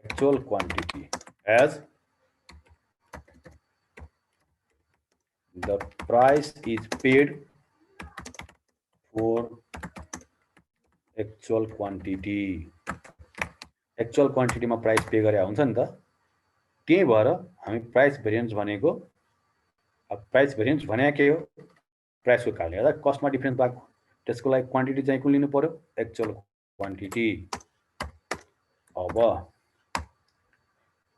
actual quantity as the price is paid for actual quantity। Actual क्वान्टिटीमा प्राइस पे गरे हुन्छ नि त, त्यही भएर हामी प्राइस भेरिएन्स भनेको, अब प्राइस भेरिएन्स भने के हो, प्राइसको कारणले गर्दा कस्टमा डिफरेन्स भएको, त्यसको लागि क्वान्टिटी चाहिँ कुन लिनु पर्यो, एक्चुअल क्वान्टिटी। अब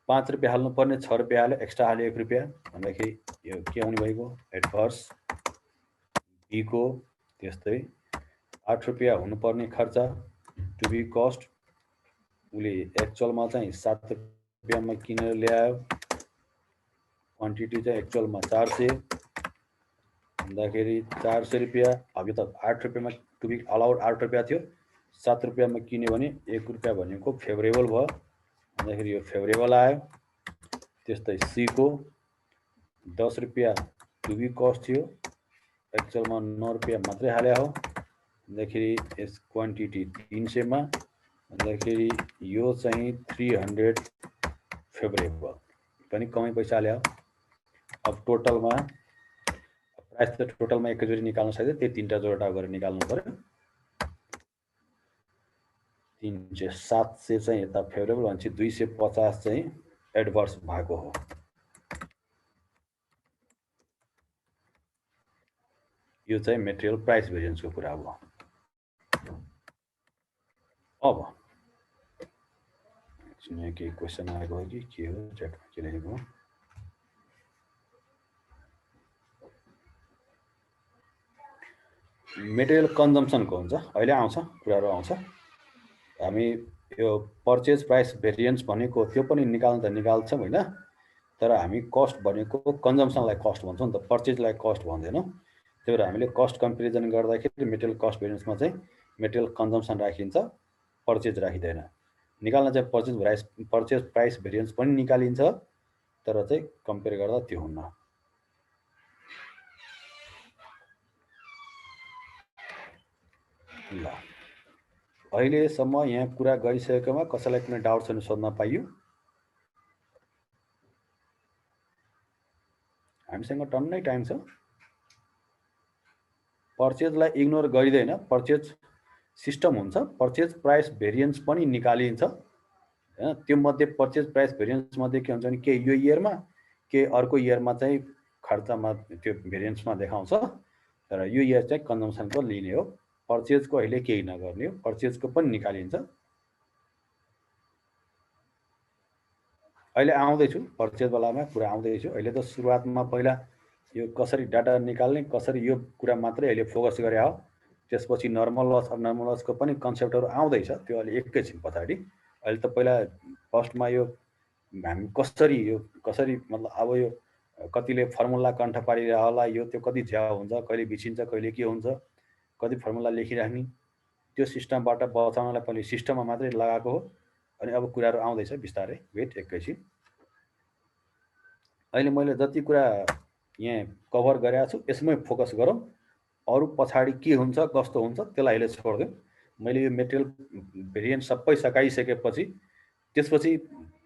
5 रुपियाँ हाल्नुपर्ने 6 रुपियाँ हाल्यो, एक्स्ट्रा हाल्यो 1 रुपियाँ भन्दाखेरि यो के आउने भएको एडभर्स। बी को त्यस्तै 8 रुपियाँ हुनुपर्ने खर्च टु बी कस्ट, उसले एक्चुअलमा चाहिँ 7 रुपियाँमा किनेर ल्यायो, क्वान्टिटी चाहिँ एक्चुअलमा 400 भन्दाखेरि 400 रुपियाँ। अब यो त 8 रुपियाँमा टु बी अलाउड 8 रुपियाँ थियो, 7 रुपियाँमा किन्यो भने 1 रुपियाँ भनेको फेभरेबल भयो भन्दाखेरि यो फेभरेबल आयो। त्यस्तै सी को 10 रुपियाँ टु बी कस्ट थियो, एक्चुअलमा 9 रुपियाँ मात्रै हाले हो भन्दाखेरि यस क्वान्टिटी 300 मा भन्दाखेरि यो चाहिँ 300 फेभरेबल, पनि कमै पैसा हाले हो। अब टोटलमा प्राइस त टोटलमा एकैचोटि निकाल्न सक्दैन, त्यही 3टा जोडा गरेर निकाल्नु पर्यो। 300 700 चाहिँ यता फेभरेबल भनेपछि 250 चाहिँ एडभर्स भएको हो। यो चाहिँ मेटेरियल प्राइस भेरिएन्सको कुरा हो। अब के क्वेसन आएको हो कि के हो, च्याटमा के लेखेको, मेटेरियल कन्जम्सनको हुन्छ, अहिले आउँछ कुराहरू आउँछ। हामी यो पर्चेज प्राइस भेरिएन्स भनेको त्यो पनि निकाल्न त निकाल्छौँ होइन, तर हामी कस्ट भनेको कन्जम्सनलाई कस्ट भन्छौँ नि त, पर्चेजलाई कस्ट भन्दैनौँ। त्यही भएर हामीले कस्ट कम्पेरिजन गर्दाखेरि मेटेरियल कस्ट भेरिएन्समा चाहिँ मेटेरियल कन्जम्सन राखिन्छ, पर्चेज राखिँदैन। निकाल्न चाहिँ पर्चेज प्राइस भेरिएन्स पनि निकालिन्छ, तर चाहिँ कम्पेयर गर्दा त्यो हुन्न। ल अहिलेसम्म यहाँ कुरा गरिसकेकोमा कसैलाई कुनै डाउट छ भने सोध्न पाइयो? हामीसँग टन्नै टाइम छ। पर्चेजलाई इग्नोर गरिँदैन, पर्चेज सिस्टम हुन्छ, पर्चेज प्राइस भेरिएन्स पनि निकालिन्छ हैन। त्यो मध्ये पर्चेज प्राइस भेरिएन्स मध्ये के हुन्छ भने के यो इयरमा के अर्को इयरमा चाहिँ खर्चमा त्यो भेरिएन्समा देखाउँछ, तर यो इयर चाहिँ कन्जम्सनको लिने हो, पर्चेजको अहिले केही नगर्ने हो, पर्चेजको पनि निकालिन्छ। अहिले आउँदैछु पर्चेज बेलामा कुरा आउँदैछु। अहिले त सुरुवातमा पहिला यो कसरी डाटा निकाल्ने, कसरी यो कुरा मात्रै अहिले फोकस गरे हो, त्यसपछि नर्मल लस नर्मल लसको पनि कन्सेप्टहरू आउँदैछ, त्यो अहिले एकैछिन पछाडि। अहिले त पहिला फर्स्टमा यो हामी कसरी मतलब अब यो कतिले फर्मुला कण्ठ पारिरह होला, यो त्यो कति झ्याउ हुन्छ, कहिले बिछिन्छ, कहिले के हुन्छ, कति फर्मुला लेखिराख्ने, त्यो सिस्टमबाट बचाउनलाई पहिले सिस्टममा मात्रै लगाएको हो। अनि अब कुराहरू आउँदैछ बिस्तारै, वेट एकैछिन। अहिले मैले जति कुरा यहाँ कभर गरेको छु यसमै फोकस गरौँ, अरू पछाडि के हुन्छ कस्तो हुन्छ त्यसलाई अहिले छोड्दिउँ। मैले यो मेटेरियल भेरिएन्ट सबै सकाइसकेपछि त्यसपछि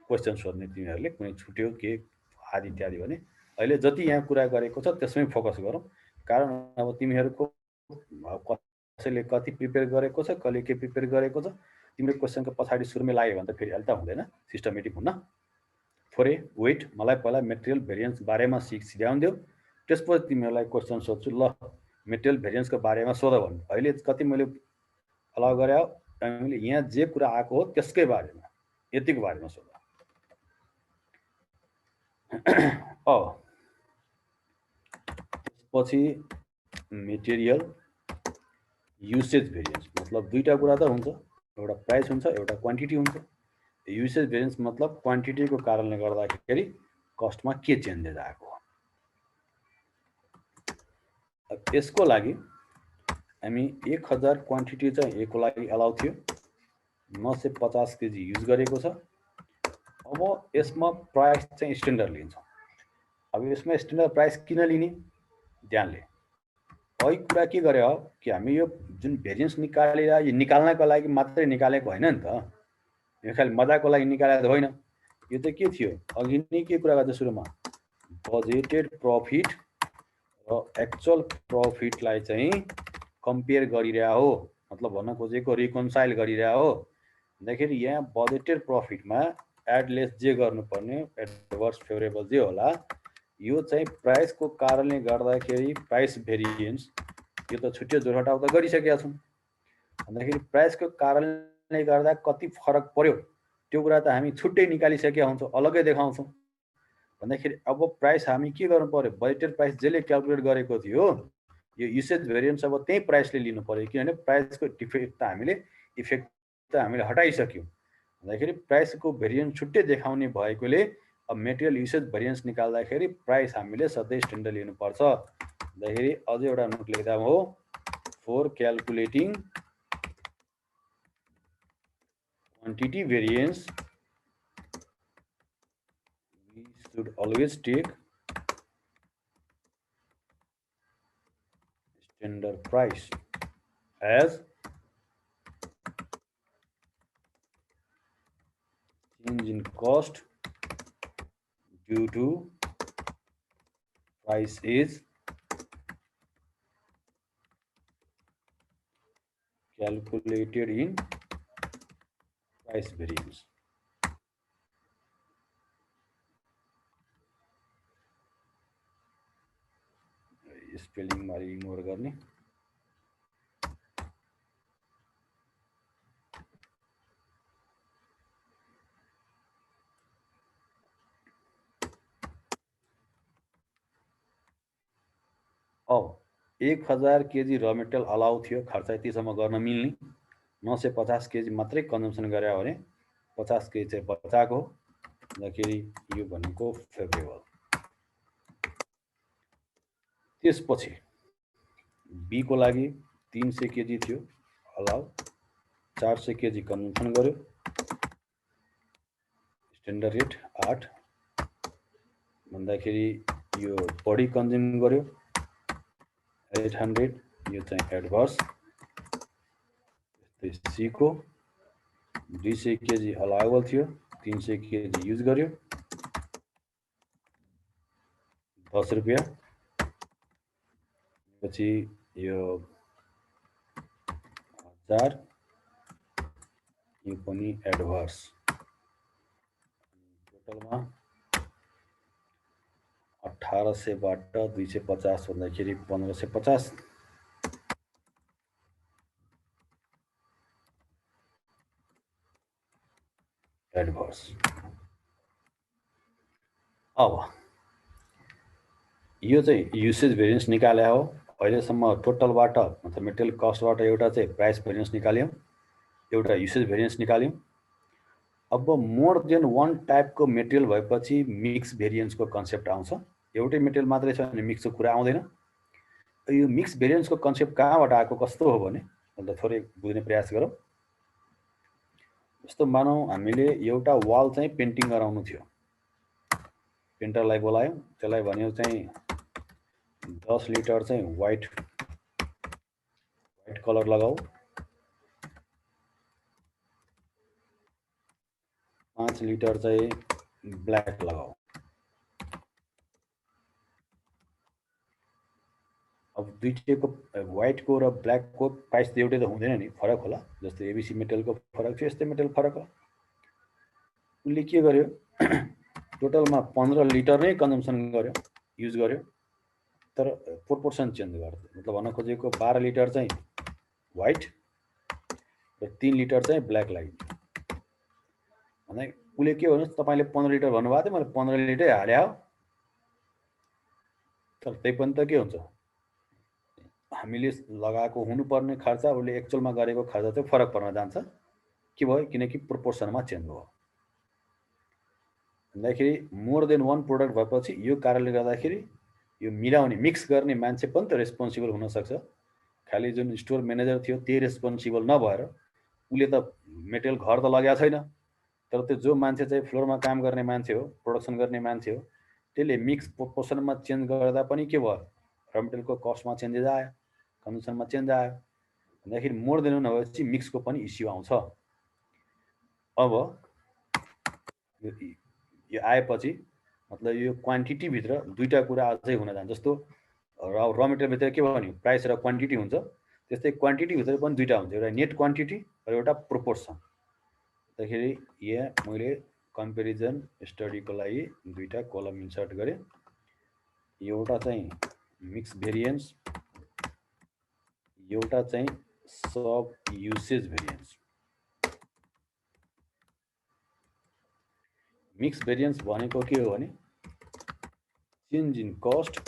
क्वेसन सोध्ने तिमीहरूले कुनै छुट्यो के आदि इत्यादि भने अहिले जति यहाँ कुरा गरेको छ त्यसमै फोकस गरौँ। कारण अब तिमीहरूको कसैले कति प्रिपेयर गरेको छ, कसले के प्रिपेयर गरेको छ, तिम्रो क्वेसनको पछाडि सुरुमै लाग्यो भने त फेरि अहिले त हुँदैन, सिस्टमेटिक हुन्न। थोरै वेट, मलाई पहिला मेटेरियल भेरिएन्स बारेमा सिकाउन देऊ, त्यसपछि तिमीहरूलाई क्वेसन सोध्छु। ल मेटेरियल भेरिएन्सको बारेमा सोध भन्नु। अहिले कति मैले अलाउ गरे हो, हामीले यहाँ जे कुरा आएको हो त्यसकै बारेमा, यतिको बारेमा सोध। त्यसपछि मेटेरियल युसेज भेरिएन्स मतलब दुईटा कुरा त हुन्छ, एउटा प्राइस हुन्छ, एउटा क्वान्टिटी हुन्छ। युसेज भेरिएन्स मतलब क्वान्टिटीको कारणले गर्दाखेरि कस्टमा के चेन्जेस आएको। यसको लागि हामी 1000 क्वान्टिटी चाहिँ यसको लागि अलाउ थियो, 950 केजी युज गरेको छ। अब यसमा प्राइस चाहिँ स्ट्यान्डर्ड लिन्छ। अब यसमा स्ट्यान्डर्ड प्राइस किन लिने ध्यानले अघि कुरा के गरे हो कि हामी यो जुन भेरिएन्स निकालेर यो निकाल्नको लागि मात्रै निकालेको होइन नि त, यो खालि मजाको लागि निकालेको होइन। यो चाहिँ के थियो, अघि नै के कुरा गर्दा सुरुमा बजेटेड प्रफिट र एक्चुअल प्रफिटलाई चाहिँ कम्पेयर गरिरह हो, मतलब भन्न खोजेको रिकन्साइल गरिरह हो। भन्दाखेरि यहाँ बजेटेड प्रफिटमा एडलेस जे गर्नुपर्ने एडभर्स फेभरेबल जे होला, यो चाहिँ प्राइसको कारणले गर्दाखेरि प्राइस भेरिएन्स यो त छुट्टै जोडघटाउ त गरिसकेका छौँ। भन्दाखेरि प्राइसको कारणले गर्दा कति फरक पर्यो त्यो कुरा त हामी छुट्टै निकालिसकेका हुन्छौँ, अलग्गै देखाउँछौँ। भन्दाखेरि अब प्राइस हामी के गर्नु पर्यो, बजेटेड प्राइस जसले क्यालकुलेट गरेको थियो यो युसेज भेरिएन्स अब त्यही प्राइसले लिनु पर्यो, किनभने प्राइसको इफेक्ट त हामीले हटाइसक्यौँ। भन्दाखेरि प्राइसको भेरिएन्स छुट्टै देखाउने भएकोले अब मेटेरियल युसेज भेरिएन्स निकाल्दाखेरि प्राइस हामीले सधैँ स्ट्यान्डर्ड लिनुपर्छ। भन्दाखेरि अझ एउटा नोट लेख्दा हो, for calculating quantity variance we should always take standard price as change in cost due to price is calculated in price variance. Spelling मारी इग्नोर गर्ने। अब 1000 केजी र मेटेरियल अलाउ थियो, खर्च यतिसम्म गर्न मिल्ने, 950 केजी मात्रै कन्जम्सन गरे भने 50 केजी चाहिँ बचाएको। भन्दाखेरि यो भनेको फेभरेबल। त्यसपछि बी को लागि 300 केजी थियो अलाउ, 400 केजी कन्जम्सन गर्यो, स्ट्यान्डर्ड रेट 8 भन्दाखेरि यो बढी कन्ज्युम गर्यो 800, यो चाहिँ एडभर्स। सी को 200 केजी अलाउबल थियो, 300 केजी युज गर्यो, 10 रुपैयाँ। पछि यो 1000, यो पनि एडभर्स। टोटलमा 1800 बाट 250 भन्दाखेरि 1550। एडभर्स। अब यो चाहिँ युसेज भेरिएन्स निकाले हो। अहिलेसम्म टोटलबाट मतलब मेटेरियल कस्टबाट एउटा चाहिँ प्राइस भेरिएन्स निकाल्यौँ, एउटा युसेज भेरिएन्स निकाल्यौँ। अब मोर देन वान टाइपको मेटेरियल भएपछि मिक्स भेरिएन्सको कन्सेप्ट आउँछ। एउटै मेटेरियल मात्रै छ भने मिक्सको कुरा आउँदैन। यो मिक्स भेरिएन्सको कन्सेप्ट कहाँबाट आएको कस्तो हो भने अन्त थोरै बुझ्ने प्रयास गरौँ। जस्तो मानौँ हामीले एउटा वाल चाहिँ पेन्टिङ गराउनु थियो, पेन्टरलाई बोलायौँ, त्यसलाई भन्यो चाहिँ 10 लिटर चाहिँ व्हाइट कलर लगाऊ, 5 लिटर चाहिँ ब्ल्याक लगाऊ। अब दुईटैको व्हाइटको र ब्ल्याकको प्राइस त एउटै त हुँदैन नि, फरक होला। जस्तो एबिसी मेटलको फरक छ, यस्तै मेटल फरक होला। उसले के गर्यो, टोटलमा 15 लिटर नै कन्जम्सन गर्यो, युज गर्यो, तर प्रोपोर्सन चेन्ज गर्यो। मतलब भन्न खोजेको 12 लिटर चाहिँ व्हाइट र 3 लिटर चाहिँ ब्ल्याक लाग्यो। भने उसले के भन्नु, तपाईले 15 लिटर भन्नुभएको थियो, मैले 15 लिटर हाले हो। तर त्यही पनि त के हुन्छ, हामीले लगाएको हुनुपर्ने खर्च उसले एक्चुअलमा गरेको खर्च चाहिँ फरक पर्न जान्छ। के भयो, किनकि प्रोपोर्सनमा चेन्ज भयो। भन्दाखेरि मोर देन वन प्रोडक्ट भएपछि यो कारणले गर्दाखेरि यो मिलाउने मिक्स गर्ने मान्छे पनि त रेस्पोन्सिबल हुन सक्छ। खाली जुन स्टोर म्यानेजर थियो त्यही रेस्पोन्सिबल नभएर उसले त मेटेरियल घर त लगेको छैन, तर त्यो जो मान्छे चाहिँ फ्लोरमा काम गर्ने मान्छे हो, प्रोडक्सन गर्ने मान्छे हो, त्यसले मिक्स प्रोपोर्सनमा चेन्ज गर्दा पनि के भयो, र मेटेरियलको कस्टमा चेन्जेस आयो, कन्जम्सनमा चेन्ज आयो। भन्दाखेरि मोर देन वन भएपछि मिक्सको पनि इस्यु आउँछ। अब यो आएपछि मतलब यो क्वान्टिटी भित्र दुईटा कुरा अझै हुन जान्छ। जस्तो र मेटेरियल भित्र के भन्यो, प्राइस र क्वान्टिटी हुन्छ, त्यस्तै क्वान्टिटी भित्र पनि दुईटा हुन्छ, एउटा नेट क्वान्टिटी र एउटा प्रोपोर्सन। त्यसैले यहाँ मैले कम्पेरिजन स्टडीको लागि दुईटा कलम इन्सर्ट गरेँ। एउटा चाहिँ मिक्स भेरिएन्स, एउटा चाहिँ sub usage variance. Mix variance भनेको के हो भने change in cost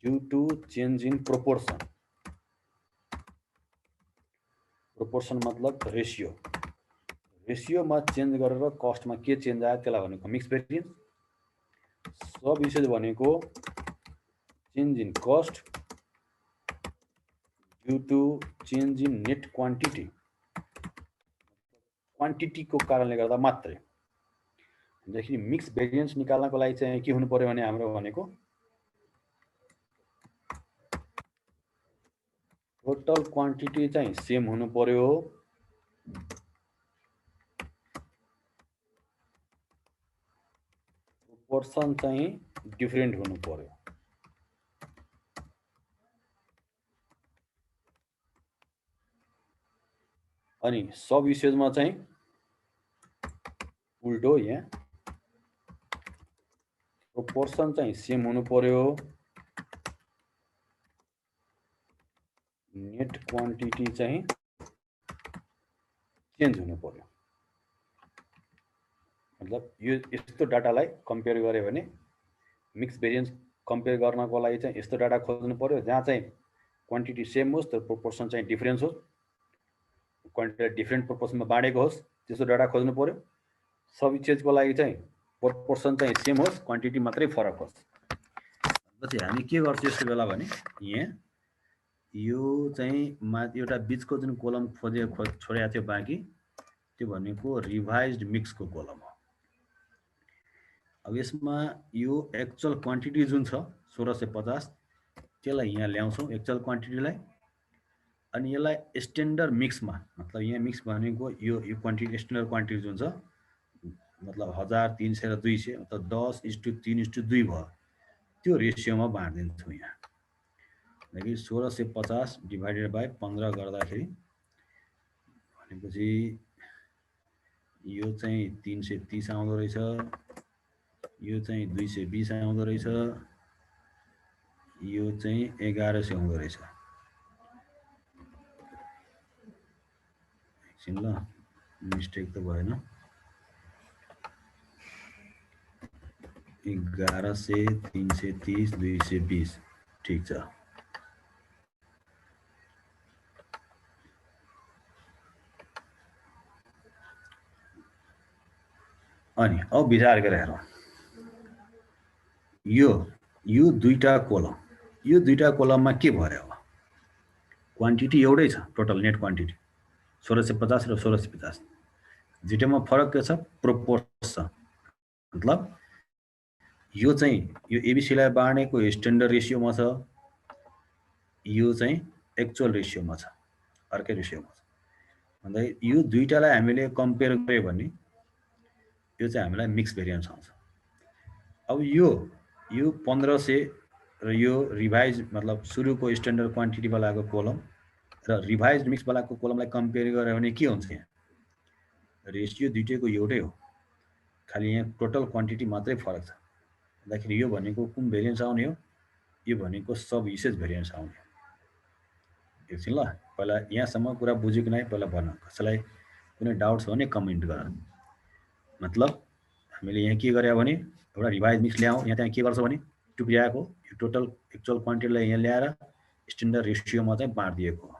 due to change in proportion. Proportion मतलब रेसियो, रेसियोमा चेन्ज गरेर कस्टमा के चेन्ज आयो त्यसलाई भनेको मिक्स भेरिएन्स। सब युसेज भनेको change in cost due to change in net quantity, क्वान्टिटीको कारणले गर्दा मात्रै। भन्दाखेरि मिक्स भेरिएन्स निकाल्नको लागि चाहिँ के हुनु पर्यो भने हाम्रो भनेको टोटल क्वान्टिटी चाहिँ सेम हुनु पर्यो, प्रोपोर्सन चाहिँ डिफरेन्ट हुनु पर्यो। अनि सब युसेजमा चाहिँ उल्टो, यहाँ प्रोपोर्सन चाहिँ सेम हुनु पर्यो, नेट क्वान्टिटी चाहिँ चेन्ज हुनु पर्यो। मतलब यो यस्तो डाटालाई कम्पेयर गरे भने मिक्स भेरिएन्स कम्पेयर गर्नको लागि चाहिँ यस्तो डाटा खोज्नु पर्यो जहाँ चाहिँ क्वान्टिटी सेम होस् तर प्रोपोर्सन चाहिँ डिफरेन्स होस्, क्वान्टिटी डिफरेन्ट प्रोपोर्सनमा बाँडेको होस्, त्यस्तो डाटा खोज्नु पर्यो। सब युसेजको लागि चाहिँ प्रोपोर्सन चाहिँ सेम होस्, क्वान्टिटी मात्रै फरक होस्। पछि हामी के गर्छौँ यस्तो बेला भने यहाँ यो चाहिँ एउटा बिचको जुन कोलम छोडेको थियो बाँकी, त्यो भनेको रिभाइज्ड मिक्सको कोलम हो। अब यसमा यो एक्चुअल क्वान्टिटी जुन छ 1650 त्यसलाई यहाँ ल्याउँछौँ एक्चुअल क्वान्टिटीलाई, अनि यसलाई स्ट्यान्डर्ड मिक्समा, मतलब यहाँ मिक्स भनेको यो क्वान्टिटी स्ट्यान्डर्ड क्वान्टिटी जुन छ मतलब 1000, 300 र 200 मतलब 10:3:2 भयो, त्यो रेसियोमा बाँड्दिन्छौँ यहाँ। भनेपछि 1650 डिभाइडेड बाई 15 गर्दाखेरि भनेपछि यो चाहिँ 330 आउँदो रहेछ, यो चाहिँ 220 आउँदो रहेछ, यो चाहिँ 1100 आउँदो रहेछ। एकछिन ल, मिस्टेक त भएन, 1100, 330, 220 ठिक छ। अनि अब विचार गरेर हेरौँ, यो दुईटा कोलममा के भयो? अब क्वान्टिटी एउटै छ, टोटल नेट क्वान्टिटी 1650 र 1650, दुईटामा फरक के छ? प्रोपोर्सन। मतलब यो चाहिँ यो एबिसीलाई बाँडेको स्ट्यान्डर्ड रेसियोमा छ, यो चाहिँ एक्चुअल रेसियोमा छ, अर्कै रेसियोमा छ। भन्दा यो दुईटालाई हामीले कम्पेयर गर्यो भने यो चाहिँ हामीलाई मिक्स भेरिएन्स आउँछ। अब यो 1500 र यो रिभाइज मतलब सुरुको स्ट्यान्डर्ड क्वान्टिटी वालाको कोलम र रिभाइज मिक्स वालाको कोलमलाई कम्पेयर गऱ्यो भने के हुन्छ? यहाँ रेसियो दुईटैको एउटै हो, खालि यहाँ टोटल क्वान्टिटी मात्रै फरक छ। भन्दाखेरि यो भनेको कुन भेरिएन्स आउने हो? यो भनेको सब युसेज भेरिएन्स आउने। एकछिन ल, पहिला यहाँसम्म कुरा बुझ्यो कि नै पहिला भन। कसैलाई कुनै डाउट छ भने कमेन्ट गर। मतलब हामीले यहाँ के गरे भने एउटा रिभाइज मिक्स ल्याउँ, यहाँ त्यहाँ के गर्छ भने टुक्रियाको यो टोटल एक्चुअल क्वान्टिटीलाई यहाँ ल्याएर स्ट्यान्डर्ड रेसियोमा चाहिँ बाँडिदिएको हो।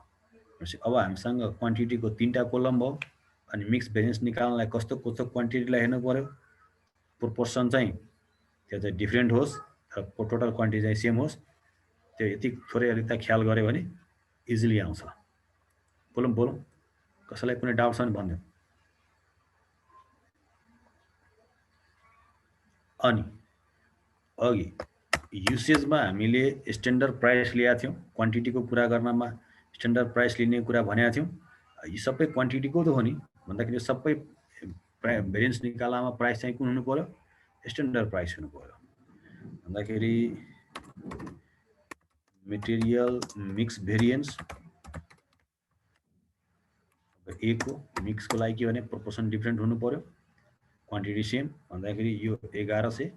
अब हामीसँग क्वान्टिटीको 3टा कोलम भयो, अनि मिक्स भेरिएन्स निकाल्नलाई कस्तो कस्तो क्वान्टिटीलाई हेर्नु पर्यो, प्रोपोर्सन चाहिँ त्यो चाहिँ डिफ्रेन्ट होस् र टोटल क्वान्टिटी चाहिँ सेम होस्। त्यो यति थोरै अलिकता ख्याल गऱ्यो भने इजिली आउँछ। बोलौँ कसैलाई कुनै डाउट छ भने भनिदिउँ। अनि अघि युसेजमा हामीले स्ट्यान्डर्ड प्राइस ल्याएको थियौँ, क्वान्टिटीको कुरा गर्नमा स्ट्यान्डर्ड प्राइस लिने कुरा भनेका थियौँ। यी सबै क्वान्टिटीको त हो नि, भन्दाखेरि सबै भेरिएन्स निकाल्नमा प्राइस चाहिँ कुन हुनु पर्यो? स्ट्यान्डर्ड प्राइस हुनु पर्यो। भन्दाखेरि मेटेरियल मिक्स भेरिएन्स ए को मिक्सको लागि के भने प्रोपोर्सन डिफ्रेन्ट हुनु पर्यो, क्वान्टिटी सेम। भन्दाखेरि यो 1100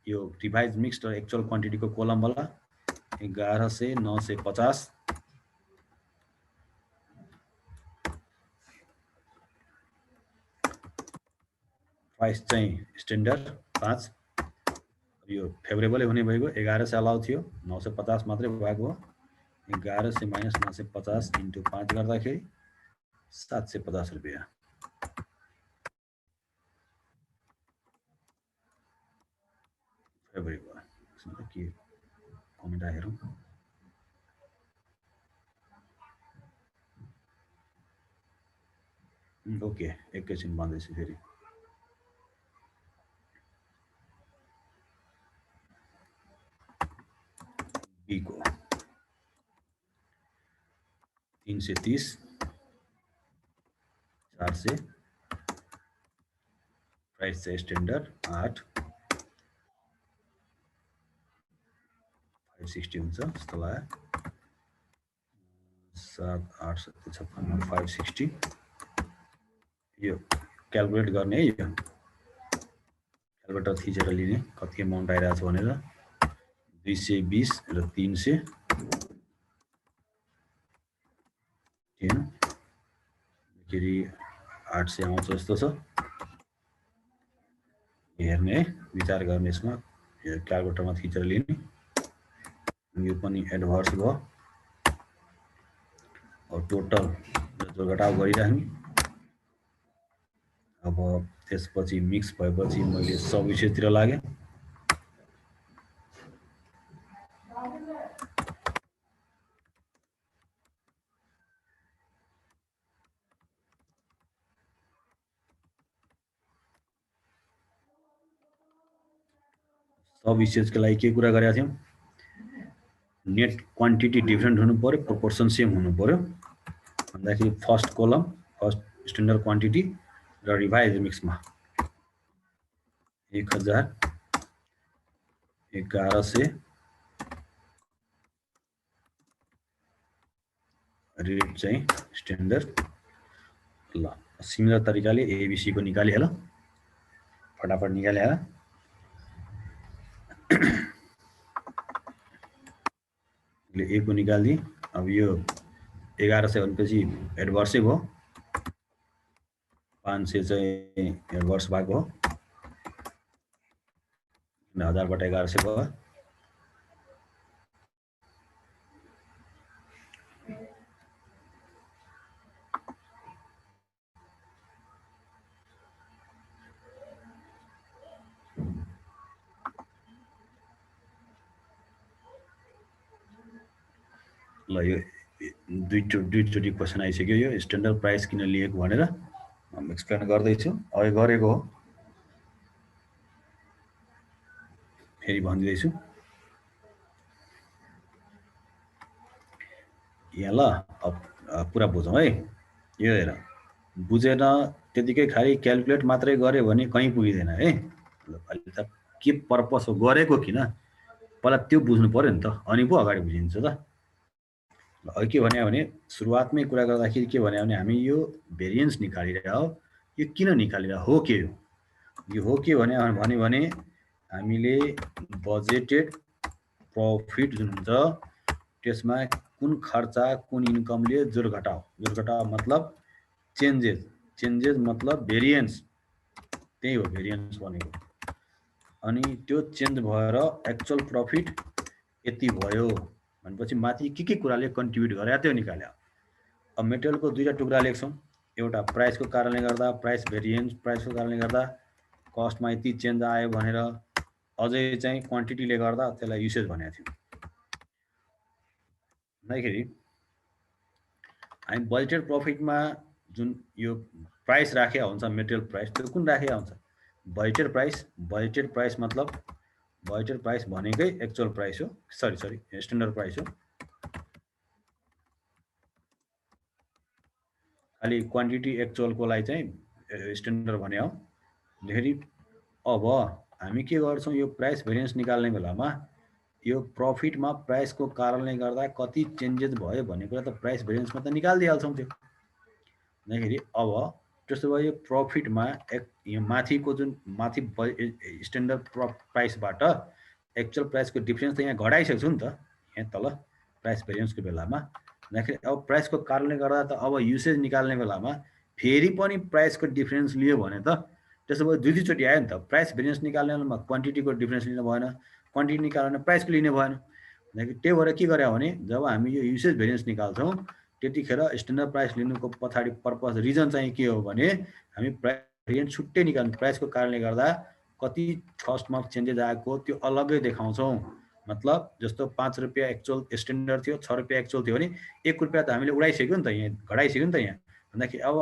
यो रिभाइज मिक्स र एक्चुअल क्वान्टिटीको कोलम वाला 1100 950 प्राइस चाहिँ स्ट्यान्डर्ड 5। यो फेभरेबलै हुने भएको 1100 अलाउ थियो, 950 मात्रै भएको हो। 1100 माइनस 950 इन्टु 5 गर्दाखेरि 750 रुपियाँ। फेभरेबल के कमेन्ट हेरौँ। ओके, एकैछिन भन्दैछु फेरि। बीको 330 400 प्राइस चाहिँ स्ट्यान्डर्ड 8 560 हुन्छ जस्तो लाग्यो। 7 8 56 560 यो क्यालकुलेट गर्ने है, यो क्यालकुलेटर थिचेर लिने कति अमाउन्ट आइरहेछ भनेर। 220 र 300 फेरि 800 आउँछ जस्तो छ। हेर्ने है, विचार गर्ने यसमा, यो क्यालकुलेटरमा थिचेर लिने। यो पनि एडभर्स भयो। और टोटल जोडघटाउ गरिराख्ने। अब त्यसपछि मिक्स भएपछि मैले सब विषयतिर लागेँ। सब विषयको लागि के कुरा गरेका थियौँ? नेट क्वान्टिटी डिफ्रेन्ट हुनु पर्यो, प्रोपोर्सन सेम हुनु पर्यो। भन्दाखेरि first column first standard quantity र रिभाइज मिक्समा 1000 1100 रेट चाहिँ स्ट्यान्डर्ड। ल सिमिलर तरिकाले एबीसी को निकालिहाल, फटाफट निकालिहाल। ए को निकालिदिए। अब यो 1100 भनेपछि एडभर्सै भयो, 500 चाहिँ एडभर्स भएको हो, 1000बाट 1100 भयो। ल यो दुईचोटि क्वेसन आइसक्यो। यो स्ट्यान्डर्ड प्राइस किन लिएको भनेर एक्सप्लेन गर्दैछु, अघि गरेको हो, फेरि भनिदिँदैछु। यहाँ ल अब पुरा बुझौँ है। यो हेर, बुझेन त्यतिकै खालि क्यालकुलेट मात्रै गरे भने कहीँ पुगिँदैन है। अहिले त के पर्पस हो, गरेको किन, पहिला त्यो बुझ्नु पर्यो नि त, अनि पो अगाडि बुझिन्छ त। अघि के भने सुरुवातमै कुरा गर्दाखेरि के भने हामी यो भेरिएन्स निकालिरहेको हो, यो किन निकालिरहेको हो, के हो यो हो के भने हामीले बजेटेड प्रफिट जुन हुन्छ त्यसमा कुन खर्चा कुन इन्कमले जोड घटाउ मतलब चेन्जेस मतलब भेरिएन्स, त्यही हो भेरिएन्स भनेको। अनि त्यो चेन्ज भएर एक्चुअल प्रफिट यति भयो भनेपछि माथि के कुराले कन्ट्रिब्युट गरे त्यो निकाल्यो। अब मेटेरियलको दुईटा टुक्रा लेख्छौँ, एउटा प्राइसको कारणले गर्दा प्राइस भेरिएन्स, प्राइसको कारणले गर्दा कस्टमा यति चेन्ज आयो भनेर, अझै चाहिँ क्वान्टिटीले गर्दा त्यसलाई युसेज भनेको थियो। भन्दाखेरि हामी बजेटेड प्रफिटमा जुन यो प्राइस राखेको हुन्छ मेटेरियल प्राइस, त्यो कुन राखेको हुन्छ, बजेटेड प्राइस मतलब बजेटेड प्राइस भनेकै एक्चुअल प्राइस हो, सरी स्ट्यान्डर्ड प्राइस हो। खालि क्वान्टिटी एक्चुअलको लागि चाहिँ स्ट्यान्डर्ड भने हो। भन्दाखेरि अब हामी के गर्छौँ, यो प्राइस भेरिएन्स निकाल्ने बेलामा यो प्रफिटमा प्राइसको कारणले गर्दा कति चेन्जेस भयो भन्ने कुरा त प्राइस भेरिएन्समा त निकालिदिइहाल्छौँ त्यो। भन्दाखेरि अब त्यसो भए यो प्रफिटमा यो माथिको जुन माथि स्ट्यान्डर्ड प्राइसबाट एक्चुअल प्राइसको डिफ्रेन्स त यहाँ घटाइसक्छु नि त, यहाँ तल प्राइस भेरिएन्सको बेलामा। भन्दाखेरि अब प्राइसको कारणले गर्दा त अब युसेज निकाल्ने बेलामा फेरि पनि प्राइसको डिफ्रेन्स लियो भने त त्यसो भए दुईचोटि आयो नि त। प्राइस भेरिएन्स निकाल्ने बेलामा क्वान्टिटीको डिफ्रेन्स लिनु भएन, क्वान्टिटी निकाल्ने प्राइसको लिनु भएन। त्यही भएर के गरे भने जब हामी यो युसेज भेरिएन्स निकाल्छौँ त्यतिखेर स्ट्यान्डर्ड प्राइस लिनुको पछाडि पर्पस रिजन चाहिँ के हो भने हामी प्राइस भेरिएन्स छुट्टै निकाल्नु, प्राइसको कारणले गर्दा कति कस्टमा चेन्जेस आएको त्यो अलग्गै देखाउँछौँ। मतलब जस्तो 5 रुपियाँ एक्चुअल स्ट्यान्डर्ड थियो, 6 रुपियाँ एक्चुअल थियो भने 1 रुपियाँ त हामीले उडाइसक्यो नि त, यहाँ घटाइसक्यो नि त। यहाँ भन्दाखेरि अब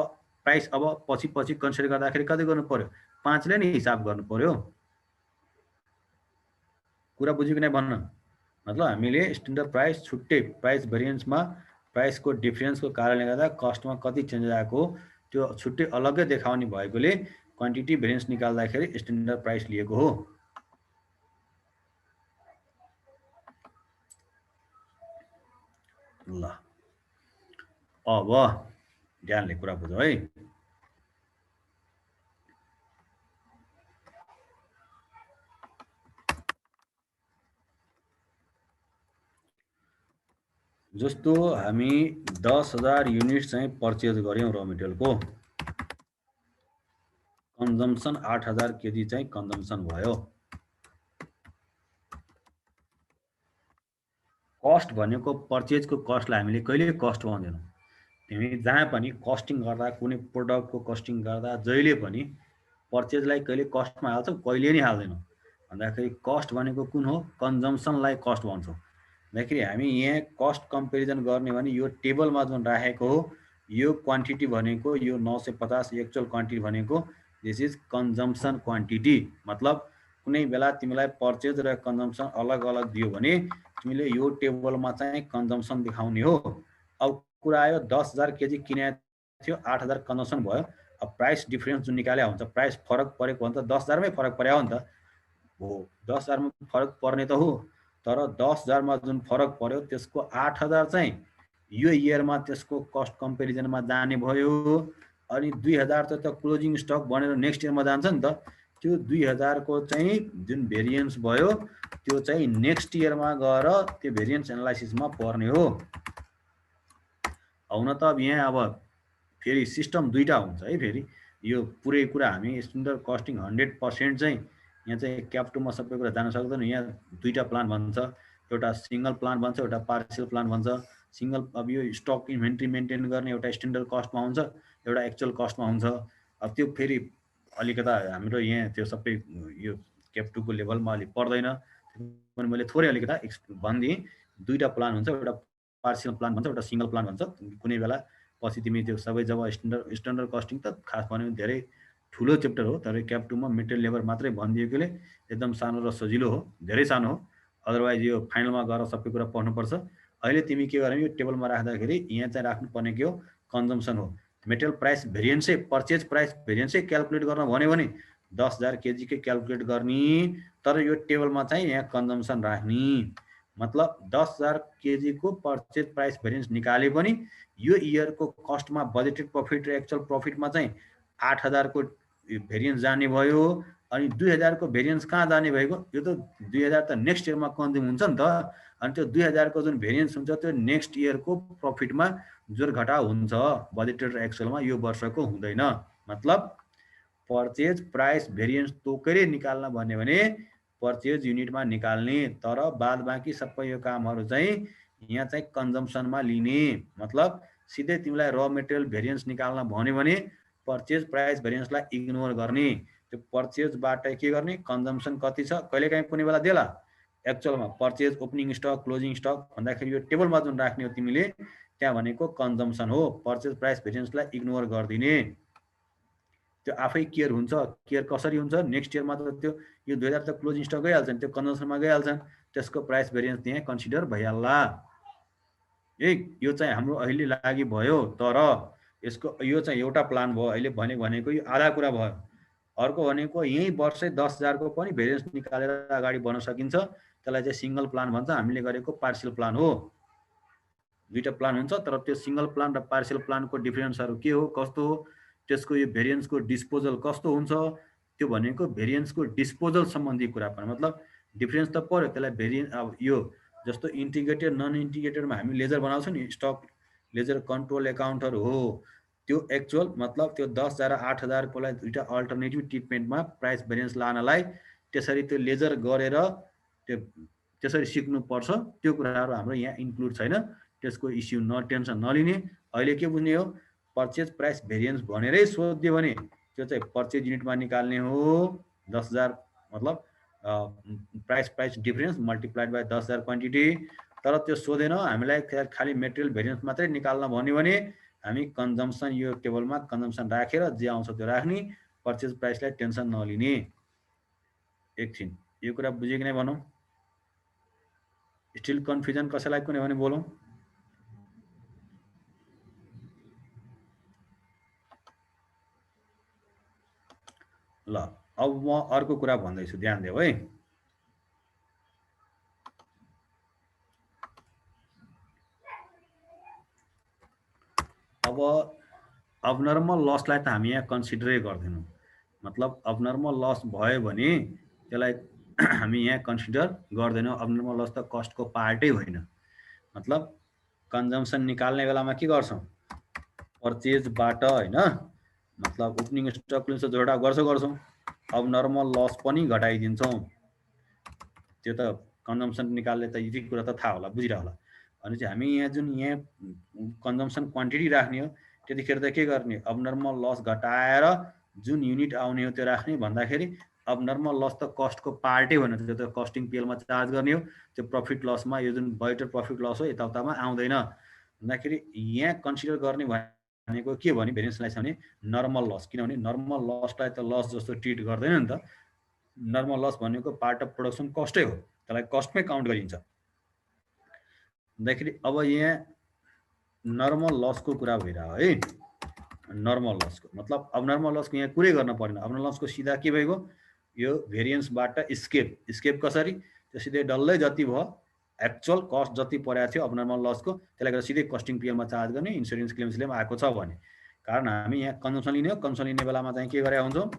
प्राइस अब पछि कन्सिडर गर्दाखेरि कति गर्नु पर्यो, 5 ले नि हिसाब गर्नु पर्यो। कुरा बुझ्यो कि नै भन्न। मतलब हामीले स्ट्यान्डर्ड प्राइस छुट्टै, प्राइस भेरिएन्समा प्राइसको डिफ्रेन्सको कारणले गर्दा कस्टमा कति चेन्जेस आएको त्यो छुट्टै अलग्गै देखाउने भएकोले क्वान्टिटी भेरिएन्स निकाल्दाखेरि स्ट्यान्डर्ड प्राइस लिएको हो। ल अब ध्यानले कुरा बुझौँ है। जस्तो हामी 10,000 युनिट चाहिँ पर्चेज गऱ्यौँ र मेटेरियलको, कन्जम्सन 8,000 केजी चाहिँ कन्जम्सन भयो। कस्ट भनेको पर्चेजको कस्टलाई हामीले कहिले कस्ट भन्दैनौँ। तिमी जहाँ पनि कस्टिङ गर्दा, कुनै प्रोडक्टको कस्टिङ गर्दा जहिले पनि पर्चेजलाई कहिले कस्टमा हाल्छौँ, कहिले नि हाल्दैनौँ। भन्दाखेरि कस्ट भनेको कुन हो, कन्जम्सनलाई कस्ट भन्छौँ। भन्दाखेरि हामी यहाँ कस्ट कम्पेरिजन गर्ने भने यो टेबलमा जुन राखेको हो यो क्वान्टिटी भनेको यो 950 एक्चुअल क्वान्टिटी भनेको दिस इज कन्जम्सन क्वान्टिटी। मतलब कुनै बेला तिमीलाई पर्चेज र कन्जम्सन अलग अलग दियो भने तिमीले यो टेबलमा चाहिँ कन्जम्सन देखाउने हो। अब कुरा आयो 10,000 केजी किनेको थियो, 8,000 कन्जम्सन भयो। अब प्राइस डिफ्रेन्स जुन निकाले हुन्छ, प्राइस फरक परेको भने त 10,000मै फरक परे हो नि त। हो 10,000मा फरक पर्ने त हो, तर 10,000मा जुन फरक पर्यो त्यसको 8,000 चाहिँ यो इयरमा त्यसको कस्ट कम्पेरिजनमा जाने भयो। अनि 2,000 त क्लोजिङ स्टक बनेर नेक्स्ट इयरमा जान्छ नि त। त्यो 2,000 को चाहिँ जुन भेरिएन्स भयो त्यो चाहिँ नेक्स्ट इयरमा गएर त्यो भेरिएन्स एनालाइसिसमा पर्ने हो। हुन त अब यहाँ अब फेरि सिस्टम दुईटा हुन्छ है। फेरि यो पुरै कुरा हामी स्ट्यान्डर्ड कस्टिङ 100% चाहिँ यहाँ चाहिँ क्याप2मा सबै कुरा जान सक्दैन। यहाँ दुईटा प्लान भन्छ, एउटा सिंगल प्लान भन्छ, एउटा पार्शियल प्लान भन्छ। सिंगल अब यो स्टक इन्भेन्ट्री मेन्टेन गर्ने एउटा स्ट्यान्डर्ड कस्टमा हुन्छ, एउटा एक्चुअल कस्टमा हुन्छ। अब त्यो फेरि अलिकता हाम्रो यहाँ त्यो सबै यो क्याप2को लेभलमा अलिक पर्दैन, मैले थोरै अलिकता भनिदिएँ। दुईटा प्लान हुन्छ, एउटा पार्शियल प्लान भन्छ, एउटा सिंगल प्लान भन्छ। कुनै बेला पछि तिमी त्यो सबै जब स्ट्यान्डर्ड कस्टिङ त खास भन्यो भने धेरै ठुलो च्याप्टर हो, तर क्याप2मा मेटेरियल लेभल मात्रै भनिदिएकोले एकदम सानो र सजिलो हो, धेरै सानो हो। अदरवाइज यो फाइनलमा गएर सबै कुरा पढ्नुपर्छ। अहिले तिमी के गर्ने, यो टेबलमा राख्दाखेरि यहाँ चाहिँ राख्नुपर्ने के हो, कन्जम्सन हो। मेटेरियल प्राइस भेरिएन्सै पर्चेज प्राइस भेरिएन्सै क्याल्कुलेट गर्न भन्यो भने 10,000 केजी कै क्याल्कुलेट गर्ने, तर यो टेबलमा चाहिँ यहाँ कन्जम्सन राख्ने। मतलब 10,000 केजी को पर्चेज प्राइस भेरिएन्स निकाले पनि यो इयरको कस्टमा बजेटेड प्रफिट र एक्चुअल प्रफिटमा चाहिँ 8,000 को भेरिएन्स जाने भयो, अनि 2,000 को भेरिएन्स कहाँ जाने भएको? यो त 2,000 त नेक्स्ट इयरमा कन्ज्युम हुन्छ नि त, अनि त्यो 2,000 को जुन भेरिएन्स हुन्छ त्यो नेक्स्ट इयरको प्रफिटमा जोड घटाउ हुन्छ, बजेटेड र एक्चुअलमा यो वर्षको हुँदैन। मतलब पर्चेज प्राइस भेरिएन्स तोकेरै निकाल्न भन्यो भने पर्चेज युनिटमा निकाल्ने, तर बाद बाँकी सबै यो कामहरू चाहिँ यहाँ चाहिँ कन्जम्सनमा लिने। मतलब सिधै तिमीलाई र मेटेरियल भेरिएन्स निकाल्न भन्यो भने पर्चेज प्राइस भेरिएन्सलाई इग्नोर गर्ने, त्यो पर्चेजबाट के गर्ने, कन्जम्सन कति छ कहिलेकाहीँ कुनै बेला देला एक्चुअलमा purchase opening stock closing stock भन्दाखेरि यो टेबलमा जुन राख्ने हो तिमीले त्यहाँ भनेको कन्जम्सन हो, पर्चेज प्राइस भेरिएन्सलाई इग्नोर गरिदिने। त्यो आफै केयर हुन्छ। केयर कसरी हुन्छ? नेक्स्ट इयरमा त त्यो यो 2,000 त क्लोजिङ स्टक गइहाल्छ नि, त्यो कन्जम्सनमा गइहाल्छ, त्यसको प्राइस भेरिएन्स त्यहाँ कन्सिडर भइहाल्ला। यो चाहिँ हाम्रो अहिले लागि भयो, तर यसको यो चाहिँ एउटा प्लान भयो अहिले भनेको यो आधा कुरा भयो। अर्को भनेको यही वर्षै 10,000 को पनि भेरिएन्स निकालेर अगाडि बढ्न सकिन्छ, त्यसलाई चाहिँ सिंगल प्लान भन्छ। हामीले गरेको पार्शियल प्लान हो। दुईटा प्लान हुन्छ, तर त्यो सिंगल प्लान र पार्शियल प्लानको डिफरेन्सहरू के हो कस्तो हो, त्यसको यो भेरिएन्सको डिस्पोजल कस्तो हुन्छ, त्यो भनेको भेरिएन्सको डिस्पोजल सम्बन्धी कुरा पनि। मतलब डिफरेन्स त पर्यो, त्यसलाई भेरिएन्स अब यो जस्तो इन्टिग्रेटेड नन इन्टिग्रेटेडमा हामी लेजर बनाउँछौँ नि, स्टक लेजर कन्ट्रोल एकाउन्टहरू हो त्यो एक्चुअल। मतलब त्यो 10,000 र 8,000 कोलाई दुईटा अल्टरनेटिभ ट्रिटमेन्टमा प्राइस भेरिएन्स लानलाई त्यसरी त्यो लेजर गरेर त्यो त्यसरी सिक्नुपर्छ। त्यो कुराहरू हाम्रो यहाँ इन्क्लुड छैन, त्यसको इस्यु टेन्सन नलिने। अहिले के बुझ्ने हो, पर्चेज प्राइस भेरिएन्स भनेरै सोध्यो भने त्यो चाहिँ पर्चेज युनिटमा निकाल्ने हो। 10,000 मतलब price difference multiplied by 10,000 quantity. तर त्यो सोधेन, हामीलाई खालि मेटेरियल भेरिएन्स मात्रै निकाल्न भन्यो भने हामी कन्जम्सन यो टेबलमा कन्जम्सन राखेर जे आउँछ त्यो राख्ने, पर्चेज प्राइसलाई टेन्सन नलिने। एकछिन यो कुरा बुझ्यो कि नै भनौँ? स्टिल कन्फ्युजन कसैलाई कुनै भने बोलौँ? ल अब म अर्को कुरा भन्दैछु, ध्यान देऊ है। अब अबनर्मल लसलाई त हामी यहाँ कन्सिडरै गर्दैनौँ। मतलब अबनर्मल लस भयो भने त्यसलाई हामी यहाँ कन्सिडर गर्दैनौँ। अबनर्मल लस त कस्टको पार्टै होइन। मतलब कन्जम्सन निकाल्ने बेलामा के गर्छौँ, पर्चेजबाट होइन, मतलब ओपनिङ स्टक लिन्छ जोडा गर्छौँ, अबनर्मल लस पनि घटाइदिन्छौँ। त्यो त कन्जम्सन निकाल्ने त यति कुरा त थाहा होला, बुझिरह होला। अनि चाहिँ हामी यहाँ जुन यहाँ कन्जम्सन क्वान्टिटी राख्ने हो त्यतिखेर त के गर्ने, अबनर्मल लस घटाएर जुन युनिट आउने हो त्यो राख्ने। भन्दाखेरि अबनर्मल लस त कस्टको पार्टै होइन, त्यो त कस्टिङ पिएलमा चार्ज गर्ने हो। त्यो प्रफिट लसमा यो जुन बजेटेड प्रफिट लस हो यताउतामा आउँदैन। भन्दाखेरि यहाँ कन्सिडर गर्ने भनेको के भने भेरिएन्सलाई छ भने नर्मल लस, किनभने नर्मल लसलाई त लस जस्तो ट्रिट गर्दैन नि त। नर्मल लस भनेको पार्ट अफ प्रोडक्सन कस्टै हो, त्यसलाई कस्टमै काउन्ट गरिन्छ। भन्दाखेरि अब यहाँ नर्मल लसको कुरा भइरह्यो है। नर्मल लसको मतलब अबनर्मल लसको यहाँ कुरै गर्न परेन। अबनर्मल लसको सिधा के भएको, यो भेरिएन्सबाट स्केप कसरी, त्यो सिधै डल्लै जति भयो एक्चुअल कस्ट जति परेको थियो अबनर्मल लसको त्यसलाई गरेर सिधै कस्टिङ पिएलमा चार्ज गर्ने। इन्सुरेन्स क्लेम्सले पनि आएको छ भने, कारण हामी यहाँ कन्जम्सन लिने हो। कन्जम्सन लिने बेलामा चाहिँ के गरे हुन्छौँ,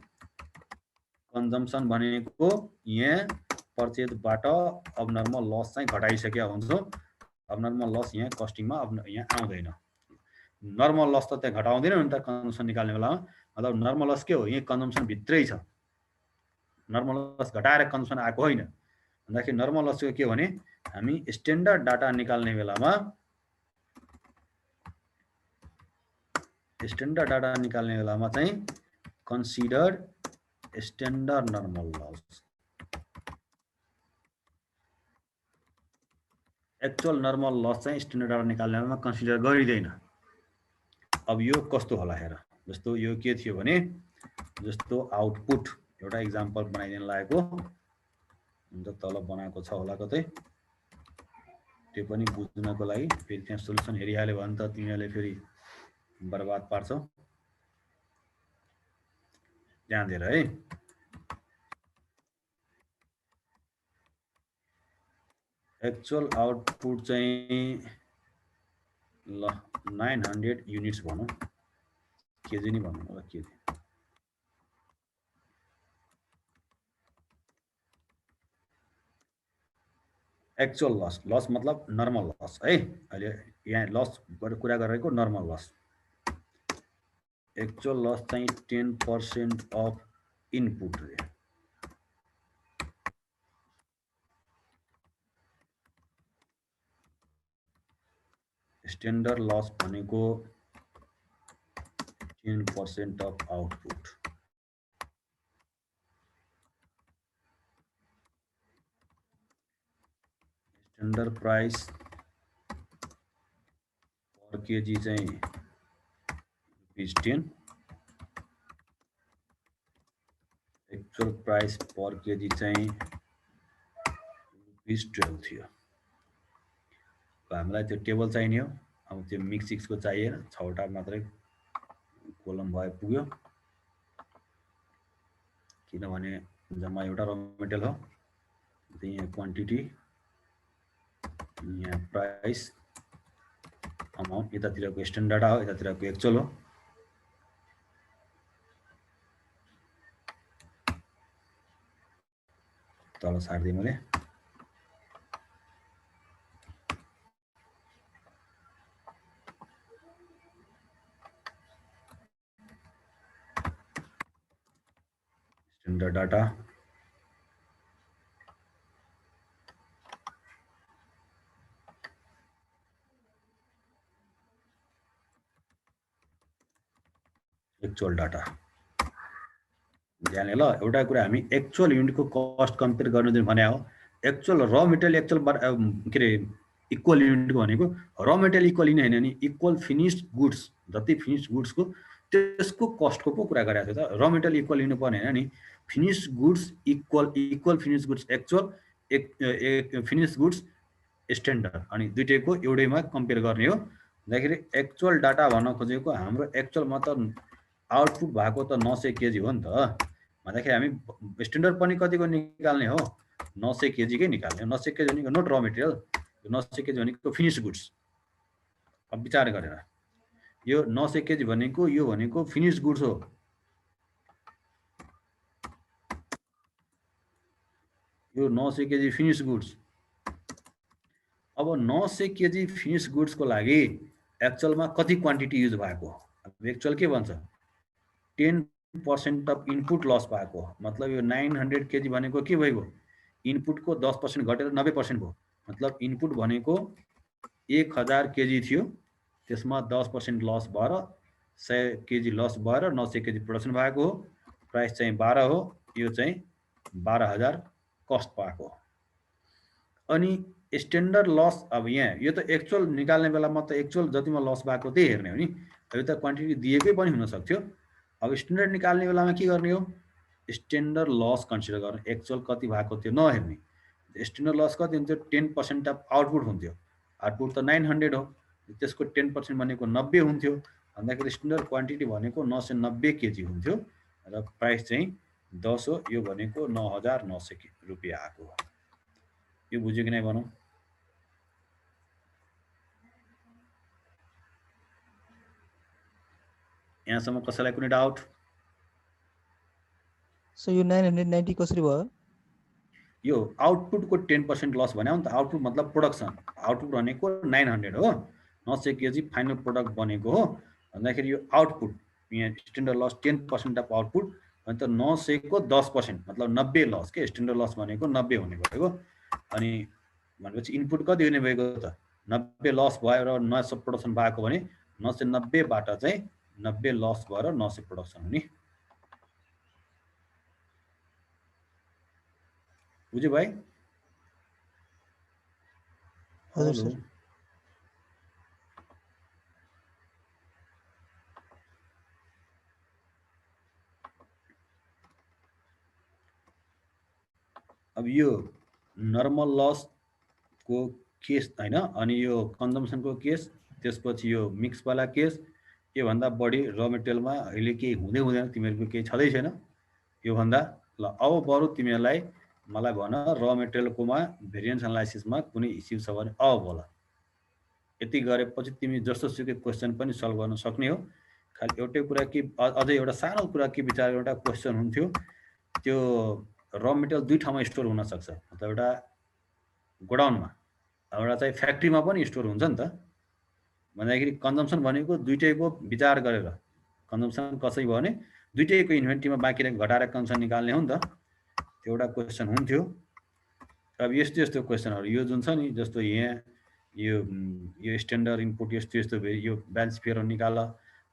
कन्जम्सन भनेको यहाँ पर्चेजबाट अबनर्मल लस चाहिँ घटाइसकेका हुन्छौँ। अबनर्मल लस यहाँ कस्टिङमा यहाँ आउँदैन। नर्मल लस त त्यहाँ घटाउँदैन नि त कन्जम्सन निकाल्ने बेलामा। मतलब नर्मल लस के हो, यही कन्जम्सन भित्रै छ, नर्मल लस घटाएर कन्जम्सन आएको होइन। भन्दाखेरि नर्मल लस के हो भने हामी स्ट्यान्डर्ड डाटा निकाल्ने बेलामा चाहिँ consider standard normal loss, actual normal loss चाहिँ स्ट्यान्डर्ड डाटा निकाल्ने बेलामा कन्सिडर गरिँदैन। अब यो कस्तो होला हेर, जस्तो यो के थियो भने जस्तो आउटपुट एउटा इक्जाम्पल बनाइदिन लागेको हुन्छ, तल बनाएको छ होला कतै, त्यो पनि बुझ्नको लागि फेरि त्यहाँ सोलुसन हेरिहाल्यो भने त तिमीहरूले फेरि बर्बाद पार्छ ध्यान दिएर है। एक्चुअल आउटपुट चाहिँ ल 900 युनिट्स भनौँ, केजी नै भनौँ होला, केजी। एक्चुअल लस मतलब नर्मल लस है, अहिले यहाँ लस कुरा गरेको नर्मल लस। एक्चुअल लस चाहिँ 10% अफ इनपुट रे। स्ट्यान्डर्ड लस भनेको 10% of output. Standard price per KG चाहिँ ₹10। एक्चुअल प्राइस पर केजी चाहिँ ₹12 थियो। हामीलाई त्यो टेबल चाहिने हो, अब त्यो मिक्सिक्सको चाहिएन, 6वटा मात्रै कोलम भए पुग्यो, किनभने जम्मा एउटा र मेटेरियल हो। यहाँ क्वान्टिटी, यहाँ प्राइस, अमाउन्ट, यतातिरको स्ट्यान्डर्ड हो, यतातिरको एक्चुअल हो। तल सार्दिएँ मैले। Standard data, actual data. ध्यान ल, एउटा कुरा हामी एक्चुअल युनिटको कस्ट कम्पेयर गर्न दिनु भने हो। एक्चुअल र मेटेरियल एक्चुअल के अरे इक्वल युनिटको भनेको र मेटेरियल इक्वल लिने होइन नि, इक्वल फिनिस्ड गुड्स, जति फिनिस्ड गुड्सको त्यसको कस्टको पो कुरा गरेको थियो त। र मेटेरियल इक्वल लिनुपर्ने होइन नि, finished goods equal finished goods actual, finished goods standard, अनि दुईटैको एउटैमा कम्पेयर गर्ने हो। भन्दाखेरि एक्चुअल डाटा भन्न खोजेको हाम्रो एक्चुअलमा त आउटपुट भएको त 900 केजी हो नि त। भन्दाखेरि हामी स्ट्यान्डर्ड पनि कतिको निकाल्ने हो, 900 केजीकै निकाल्ने हो। 900 केजी भनेको नोट र मेटेरियल, 900 केजी भनेको फिनिस्ड गुड्स। अब विचार गरेर यो 900 केजी भनेको यो भनेको फिनिस्ड गुड्स हो। यो 900 केजी फिनिस्ड गुड्स। अब 900 केजी फिनिस्ड गुड्सको लागि एक्चुअलमा कति क्वान्टिटी युज भएको? एक्चुअल के भन्छ? 10% अफ इनपुट लस भएको। मतलब यो 900 केजी भनेको के भइगयो? इनपुटको 10% घटेर 90% भयो। मतलब इनपुट भनेको 1000 केजी थियो, त्यसमा 10% लस भएर 100 केजी लस भएर 900 केजी प्रोडक्सन भएको हो। प्राइस चाहिँ 12 हो, यो चाहिँ 12000 कस्ट पाएको। अनि स्ट्यान्डर्ड लस, अब यहाँ यो त एक्चुअल निकाल्ने बेलामा त एक्चुअल जतिमा लस भएको त्यही हेर्ने हो नि। यो त क्वान्टिटी दिएकै पनि हुन सक्थ्यो। अब स्ट्यान्डर्ड निकाल्ने बेलामा के गर्ने हो? स्ट्यान्डर्ड लस कन्सिडर गर्ने, एक्चुअल कति भएको थियो नहेर्ने। स्ट्यान्डर्ड लस कति हुन्थ्यो? 10% अफ आउटपुट हुन्थ्यो। आउटपुट त 900 हो, त्यसको 10% भनेको 90 हुन्थ्यो। भन्दाखेरि स्ट्यान्डर्ड क्वान्टिटी भनेको 990 केजी हुन्थ्यो र प्राइस चाहिँ 10 हो। यो भनेको 9900 रुपियाँ आएको। यो बुझ्यो कि नै भनौँ? यहाँसम्म कसैलाई कुनै डाउट? सो यो 990 कसरी भयो? यो आउटपुटको 10% लस भन्यो नि त। आउटपुट मतलब प्रोडक्सन, आउटपुट भनेको 900 हो, 900 केजी फाइनल प्रोडक्ट बनेको हो। भन्दाखेरि यो आउटपुट, यहाँ स्ट्यान्डर्ड लस 10% अफ आउटपुट भने त 900 को 10% मतलब 90 लस के। स्ट्यान्डर्ड लस भनेको 90 हुने भएको। अनि भनेपछि इनपुट कति हुने भएको त? 90 लस भएर 900 प्रोडक्सन भएको भने 990 बाट चाहिँ 90 लस भएर 900 प्रोडक्सन हुने। बुझ्यो भाइ? हजुर सर। अब यो नर्मल लसको केस हैन, अनि यो कन्जम्सनको केस, त्यसपछि यो मिक्सवाला केस, यो भन्दा बढी र मेटेरियलमा अहिले केही हुँदै हुँदैन, तिमीहरूको केही छँदै छैन यो भन्दा। ल अब बरु तिमीहरूलाई मलाई भन र मेटेरियलकोमा भेरिएन्स एनालाइसिसमा कुनै इस्यु छ भने अब बोल। यति गरेपछि तिमी जस्तो सुकै क्वेसन पनि सल्भ गर्न सक्ने हो। खालि एउटै कुरा कि अझै एउटा सानो कुरा के विचार एउटा क्वेसन हुन्थ्यो, त्यो र मेटेरियल दुई ठाउँमा स्टोर हुन सक्छ, मतलब एउटा गोडाउनमा, एउटा चाहिँ फ्याक्ट्रीमा पनि स्टोर हुन्छ नि त। भन्दाखेरि कन्जम्सन भनेको दुइटैको विचार गरेर, कन्जम्सन कसै भयो भने दुइटैको इन्भेन्ट्रीमा बाँकी घटाएर कन्जम्सन निकाल्ने हो नि त। त्यो एउटा क्वेसन हुन्थ्यो। अब यस्तो यस्तो क्वेसनहरू यो जुन छ नि, जस्तो यहाँ यो स्ट्यान्डर्ड इनपुट यस्तो यस्तो यो ब्यालेन्स फियर निकाल,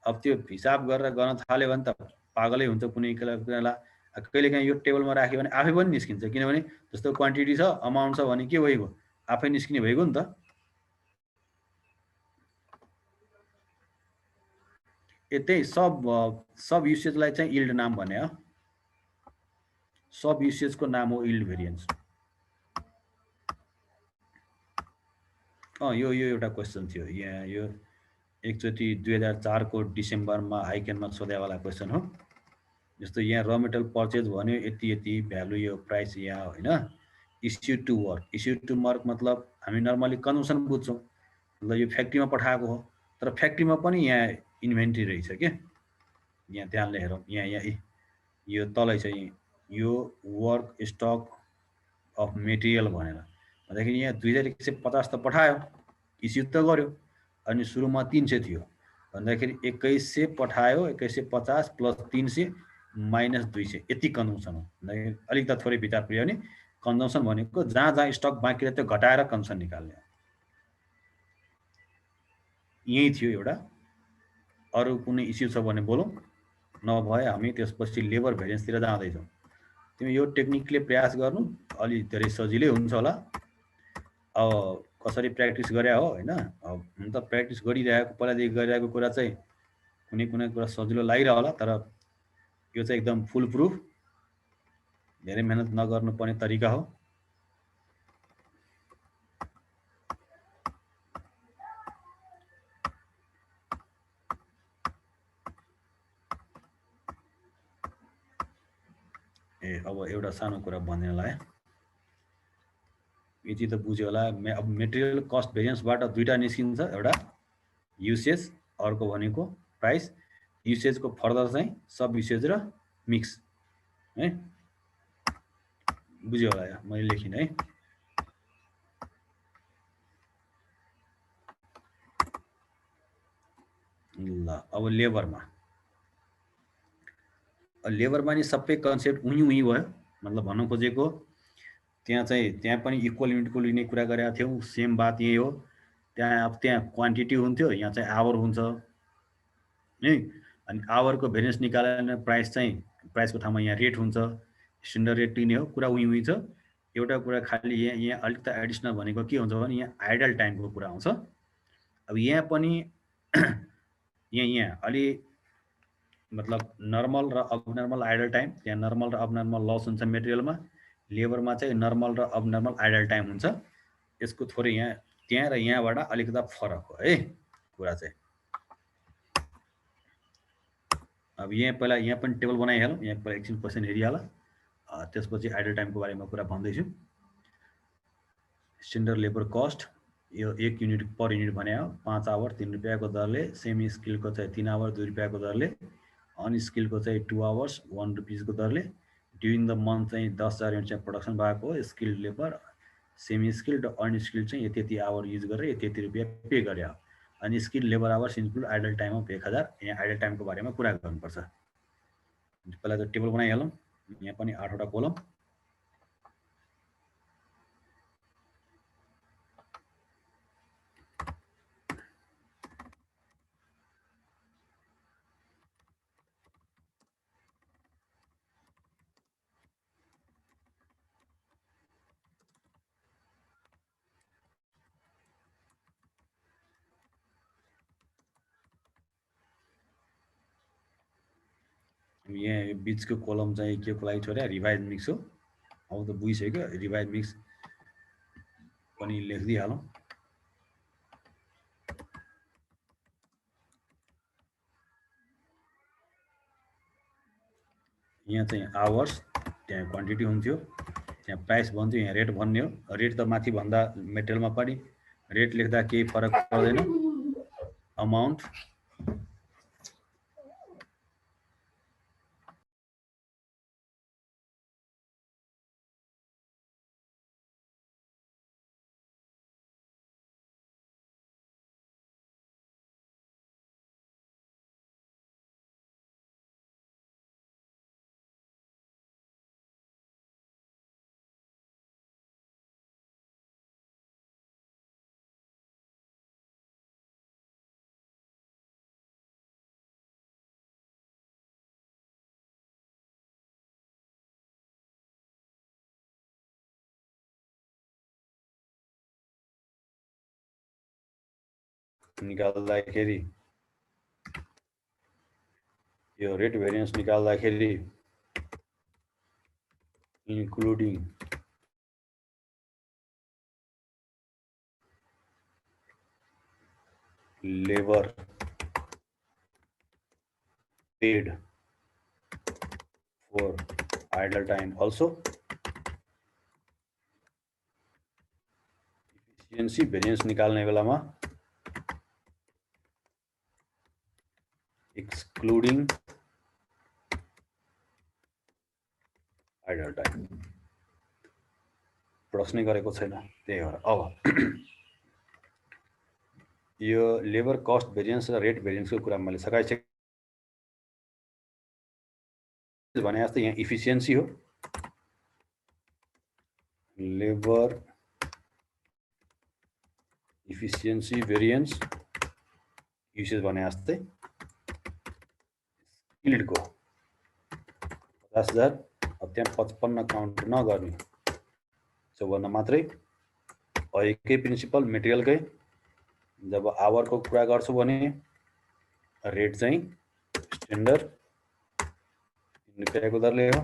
अब त्यो हिसाब गरेर गर्न थाल्यो भने त पागलै हुन्छ कुनै बेला। कहिलेकाहीँ यो टेबलमा राख्यो भने आफै पनि निस्किन्छ, किनभने जस्तो क्वान्टिटी छ अमाउन्ट छ भने के भइगयो, आफै निस्किने भइगयो नि त। यतै सब युसेजलाई चाहिँ यिल्ड नाम भने हो। सब युसेजको नाम हो यिल्ड भेरिएन्स। यो एउटा क्वेसन थियो यहाँ, यो एकचोटि 2004 को डिसेम्बरमा आइकेनमा सोधेवाला क्वेसन हो। जस्तो यहाँ र मेटेरियल पर्चेज भन्यो यति यति भ्यालु, यो प्राइस यहाँ होइन। Issue to work, issue to work मतलब हामी नर्मली कन्जम्सन बुझ्छौँ, मतलब यो फ्याक्ट्रीमा पठाएको हो, तर फ्याक्ट्रीमा पनि यहाँ इन्भेन्ट्री रहेछ के। यहाँ ध्यानले हेरौँ, यहाँ यो तलै छ, यो वर्क स्टक अफ मेटेरियल भनेर भन्दाखेरि यहाँ 2150 त पठायो, इस्यु त गर्यो, अनि सुरुमा 300 थियो भन्दाखेरि 2100 पठायो, 2150 प्लस 300 माइनस 200 यति कन्जम्सन हो। भन्दाखेरि अलिक त थोरै विचार पुग्यो भने कन्जम्सन भनेको जहाँ जहाँ स्टक बाँकी रह्यो त्यो घटाएर कन्जम्सन निकाल्ने हो। यही थियो एउटा। अरू कुनै इस्यु छ भने बोलौँ, नभए हामी त्यसपछि लेबर भेरिएन्सतिर जाँदैछौँ। तिमी यो टेक्निकले प्रयास गर्नु, अलि धेरै सजिलै हुन्छ होला। अब कसरी प्र्याक्टिस गरे हो होइन, अब हुन त प्र्याक्टिस गरिरहेको पहिलादेखि गरिरहेको कुरा चाहिँ कुनै कुरा सजिलो लागिरह होला, तर यो चाहिँ एकदम फुल प्रुफ, धेरै मेहनत नगर्नुपर्ने तरिका हो। अब एउटा सानो कुरा भन्नेलाई यति त बुझ्यो होला। अब मेटेरियल कस्ट भेरिएन्सबाट दुईटा निस्किन्छ, एउटा युसेज, अर्को भनेको प्राइस। युसेजको फर्दर चाहिँ सब युसेज र मिक्स है, बुझ्यो होला। मैले लेखिनँ है। ल अब लेबरमा नि सबै कन्सेप्ट उही भयो। मतलब भन्न खोजेको त्यहाँ पनि इक्वल युनिटको लिने कुरा गरेका थियौँ, सेम बात यही हो। अब त्यहाँ क्वान्टिटी हुन्थ्यो, यहाँ चाहिँ आवर हुन्छ है। अनि आवरको भेरिएन्स निकालेर प्राइसको ठाउँमा यहाँ रेट हुन्छ, स्ट्यान्डर्ड रेट लिने हो, कुरा उही छ। एउटा कुरा खालि यहाँ अलिक त एडिसनल भनेको के हुन्छ भने यहाँ आइडल टाइमको कुरा आउँछ। अब यहाँ पनि यहाँ अलि मतलब नर्मल र अबनर्मल आइडल टाइम, त्यहाँ नर्मल र अबनर्मल लस हुन्छ मेटेरियलमा। लेबरमा चाहिँ नर्मल र अबनर्मल आइडल टाइम हुन्छ। यसको थोरै त्यहाँ र यहाँबाट अलिकता फरक हो है कुरा चाहिँ। अब यहाँ पनि टेबल बनाइहालौँ, यहाँ पहिला एकछिन क्वेसन हेरिहाल, त्यसपछि आइडल टाइमको बारेमा कुरा भन्दैछु। स्ट्यान्डर्ड लेबर कस्ट, यो 1 युनिट पर युनिट भने हो, 5 आवर 3 रुपियाँको दरले, सेमी स्किलको चाहिँ 3 आवर 2 रुपियाँको दरले, अनस्किलको चाहिँ 2 आवर्स 1 रुपिसको दरले। ड्युरिङ द मन्थ चाहिँ 10,000 युनिट चाहिँ प्रोडक्सन भएको हो। स्किल्ड लेबर, सेमी स्किल्ड र अनस्किल्ड चाहिँ यति आवर युज गरेर यति रुपियाँ पे गरे हो। अनि skilled labour hours include idle time of 1000। यहाँ आइडल टाइमको बारेमा कुरा गर्नुपर्छ। पहिला त टेबल बनाइहालौँ, यहाँ पनि 8वटा कोलम। यहाँ बिचको कोलम चाहिँ के को लागि छोड्या, रिभाइज मिक्स हो। अब त बुझिसक्यो, रिभाइज मिक्स पनि लेखिदिइहालौँ। यहाँ चाहिँ आवर्स, त्यहाँ क्वान्टिटी हुन्थ्यो, त्यहाँ प्राइस भन्थ्यो, यहाँ रेट भन्ने हो। रेट त माथि भन्दा मेटेरियलमा पनि रेट लेख्दा केही फरक पर्दैन। अमाउन्ट निकाल्दाखेरि यो रेट भेरिएन्स निकाल्दाखेरि including labour paid for idle time also, efficiency variance निकाल्ने बेलामा excluding idle time प्रश्न गरेको छैन, त्यही हो। अब यो लेबर कस्ट भेरिएन्स र रेट भेरिएन्सको कुरा मैले सकाइसकेँ भने जस्तै यहाँ इफिसियन्सी हो, लेबर इफिसियन्सी भेरिएन्स युसेज भने जस्तै स्किल्डको 50,000, अब त्यहाँ 55 काउन्ट नगर्ने, 54 मात्रै। एकै प्रिन्सिपल मेटेरियलकै, जब आवरको कुरा गर्छु भने रेट चाहिँ स्ट्यान्डर्ड रुपियाँको दरले हो,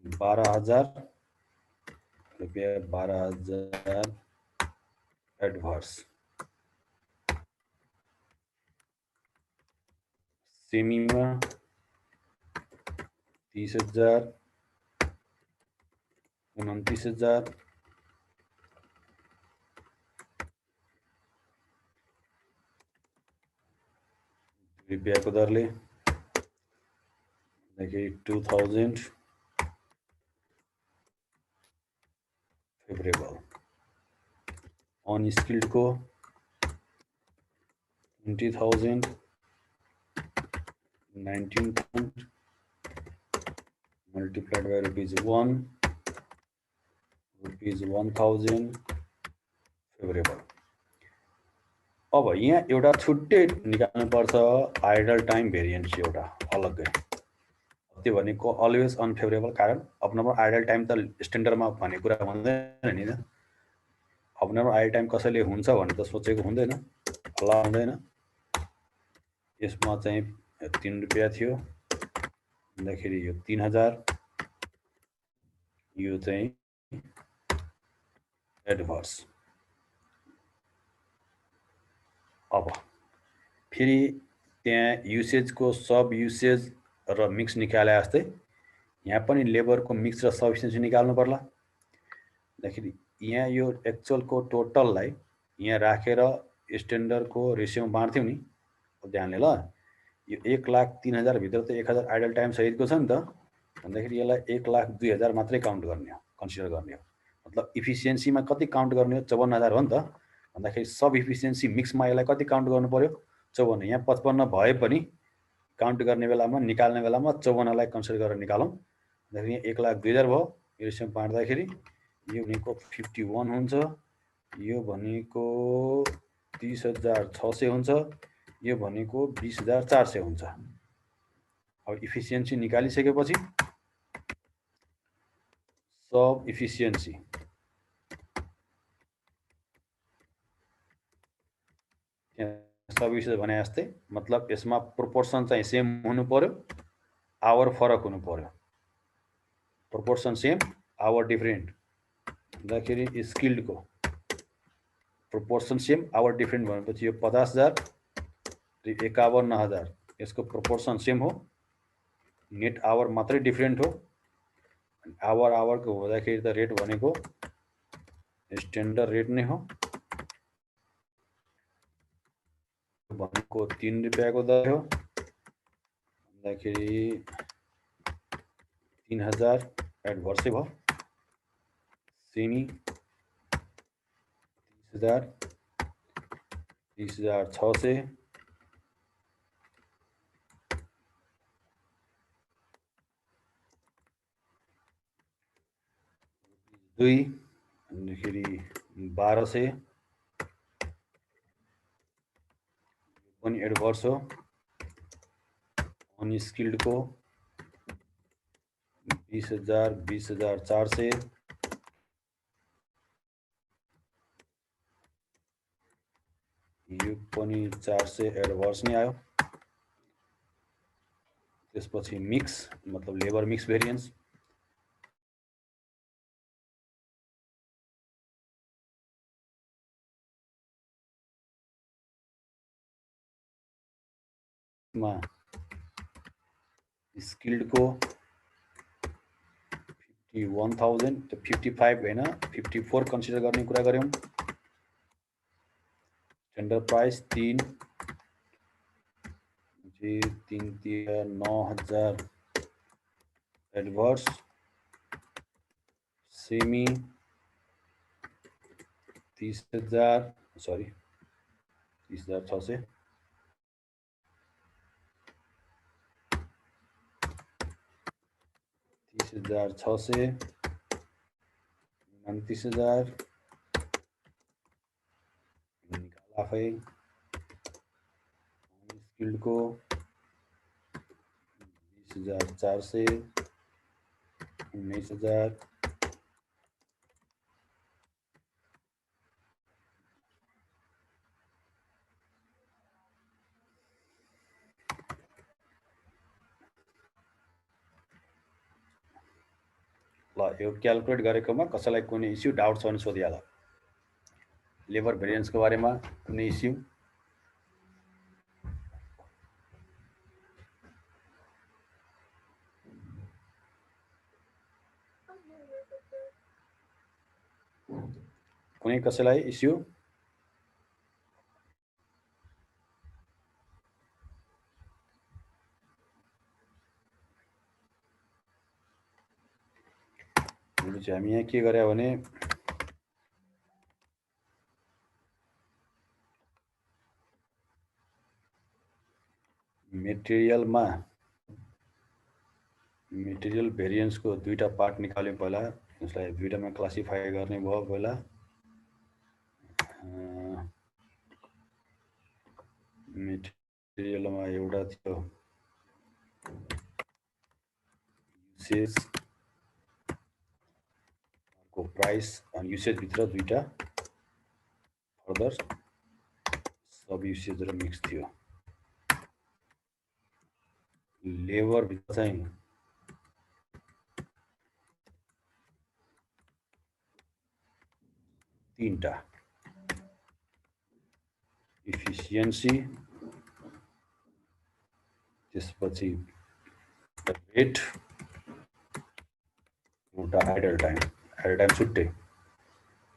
12,000 रुपियाँ, 12,000 एडभर्स। सेमीमा 30,000, 29,000, रुपियाँको दरले, 2,000 फेभरेबल। अनस्किल्ड को 20,000, 19 count multiplied by ₹1, ₹1,000 फेभरेबल। अब यहाँ एउटा छुट्टै निकाल्नु पर्छ आइडल टाइम भेरिएन्स, एउटा अलग्गै। त्यो भनेको अलवेज अनफेभरेबल, कारण अब्नर्मल आइडल टाइम त स्ट्यान्डर्डमा भन्ने कुरा हुँदैन नि त। अब्नर्मल आइडल टाइम कसैले हुन्छ भने त सोचेको हुँदैन, हल्ला हुँदैन। यसमा चाहिँ 3 रुपियाँ थियो भन्दाखेरि यो 3,000, यो चाहिँ एडभर्स। अब फेरि त्यहाँ युसेजको सब युसेज र मिक्स निकाले जस्तै यहाँ पनि लेबरको मिक्स र सब इफिसियन्सी निकाल्नु पर्ला। भन्दाखेरि यहाँ यो एक्चुअलको टोटललाई यहाँ राखेर स्ट्यान्डर्डको रेसियोमा बाँड्थ्यौँ नि, ध्यानले ल। यो 1,03,000 भित्र त 1,000 आइडल टाइम सहितको छ नि त, भन्दाखेरि यसलाई 1,02,000 मात्रै काउन्ट गर्ने हो, कन्सिडर गर्ने हो। मतलब इफिसियन्सीमा कति काउन्ट गर्ने हो? 54,000 हो नि त। भन्दाखेरि सब इफिसियन्सी मिक्समा यसलाई कति काउन्ट गर्नु पर्यो? 54। यहाँ 55 भए पनि काउन्ट गर्ने बेलामा, निकाल्ने बेलामा 54लाई कन्सिडर गरेर निकालौँ। भन्दाखेरि यहाँ 1,02,000 भयो। यो रेसियोमा बाँड्दाखेरि यो भनेको 51 हुन्छ, यो भनेको 30,600 हुन्छ, यो भनेको 20,400 हुन्छ। अब इफिसियन्सी निकालिसकेपछि सब इफिसियन्सी सब युसेज भने जस्तै, मतलब यसमा प्रोपोर्सन चाहिँ सेम हुनु पर्यो, आवर फरक हुनु पर्यो। Proportion same, hour different. भन्दाखेरि स्किल्डको प्रोपोर्सन सेम, आवर डिफरेन्ट भनेपछि यो 50,000 र 51,000 यसको प्रोपोर्सन सेम हो। नेट आवर मात्रै डिफ्रेन्ट हो। आवरको हुँदाखेरि त रेट भनेको स्ट्यान्डर्ड रेट नै हो। भनेको 3 रुपियाँको दर हो भन्दाखेरि 3000 एडभर्सै भयो। सेमी 30,000 30,600 2 भन्दाखेरि 1200 पनि एडभर्स हो। अनस्किल्डको 20,000 20,400 यो पनि 400 एडभर्स नै आयो। त्यसपछि मिक्स मतलब लेबर मिक्स भेरिएन्स मा स्किल्डको 51,000 त 55 हैन 54 कन्सिडर गर्ने कुरा गर्यौं। Tender price 3 9,000 adverse. Semi 30,000 sorry 30,600 30,600 29,000 निकाला आफै। स्किल्डको 20,400 19,000 ल यो क्याल्कुलेट गरेकोमा कसैलाई कुनै इस्यु डाउट छ भने सोधिहाल। लेबर भेरिएन्सको बारेमा कुनै इस्यु? कुनै कसैलाई इस्यु? हामी यहाँ के गरे भने मेटेरियल भेरिएन्सको दुईटा पार्ट निकाल्यौं। पहिला यसलाई दुईटामा क्लासिफाई गर्ने भयो। पहिला मेटेरियलमा एउटा थियो युसेज को प्राइस अनि युसेज भित्र दुईटा फर्दर सब युसेज र मिक्स थियो। लेबर भित्र चाहिँ तीनटा इफिसिएन्सी, त्यसपछि रेट, एउटा आइडल टाइम छुट्टै।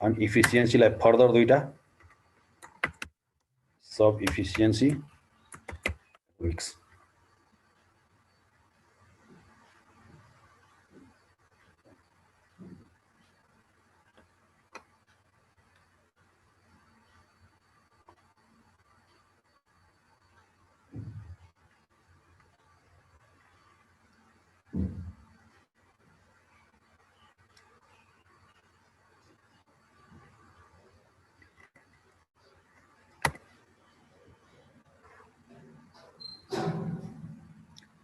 अनि इफिसिएन्सीलाई फर्दर दुईटा सब इफिसिएन्सी मिक्स।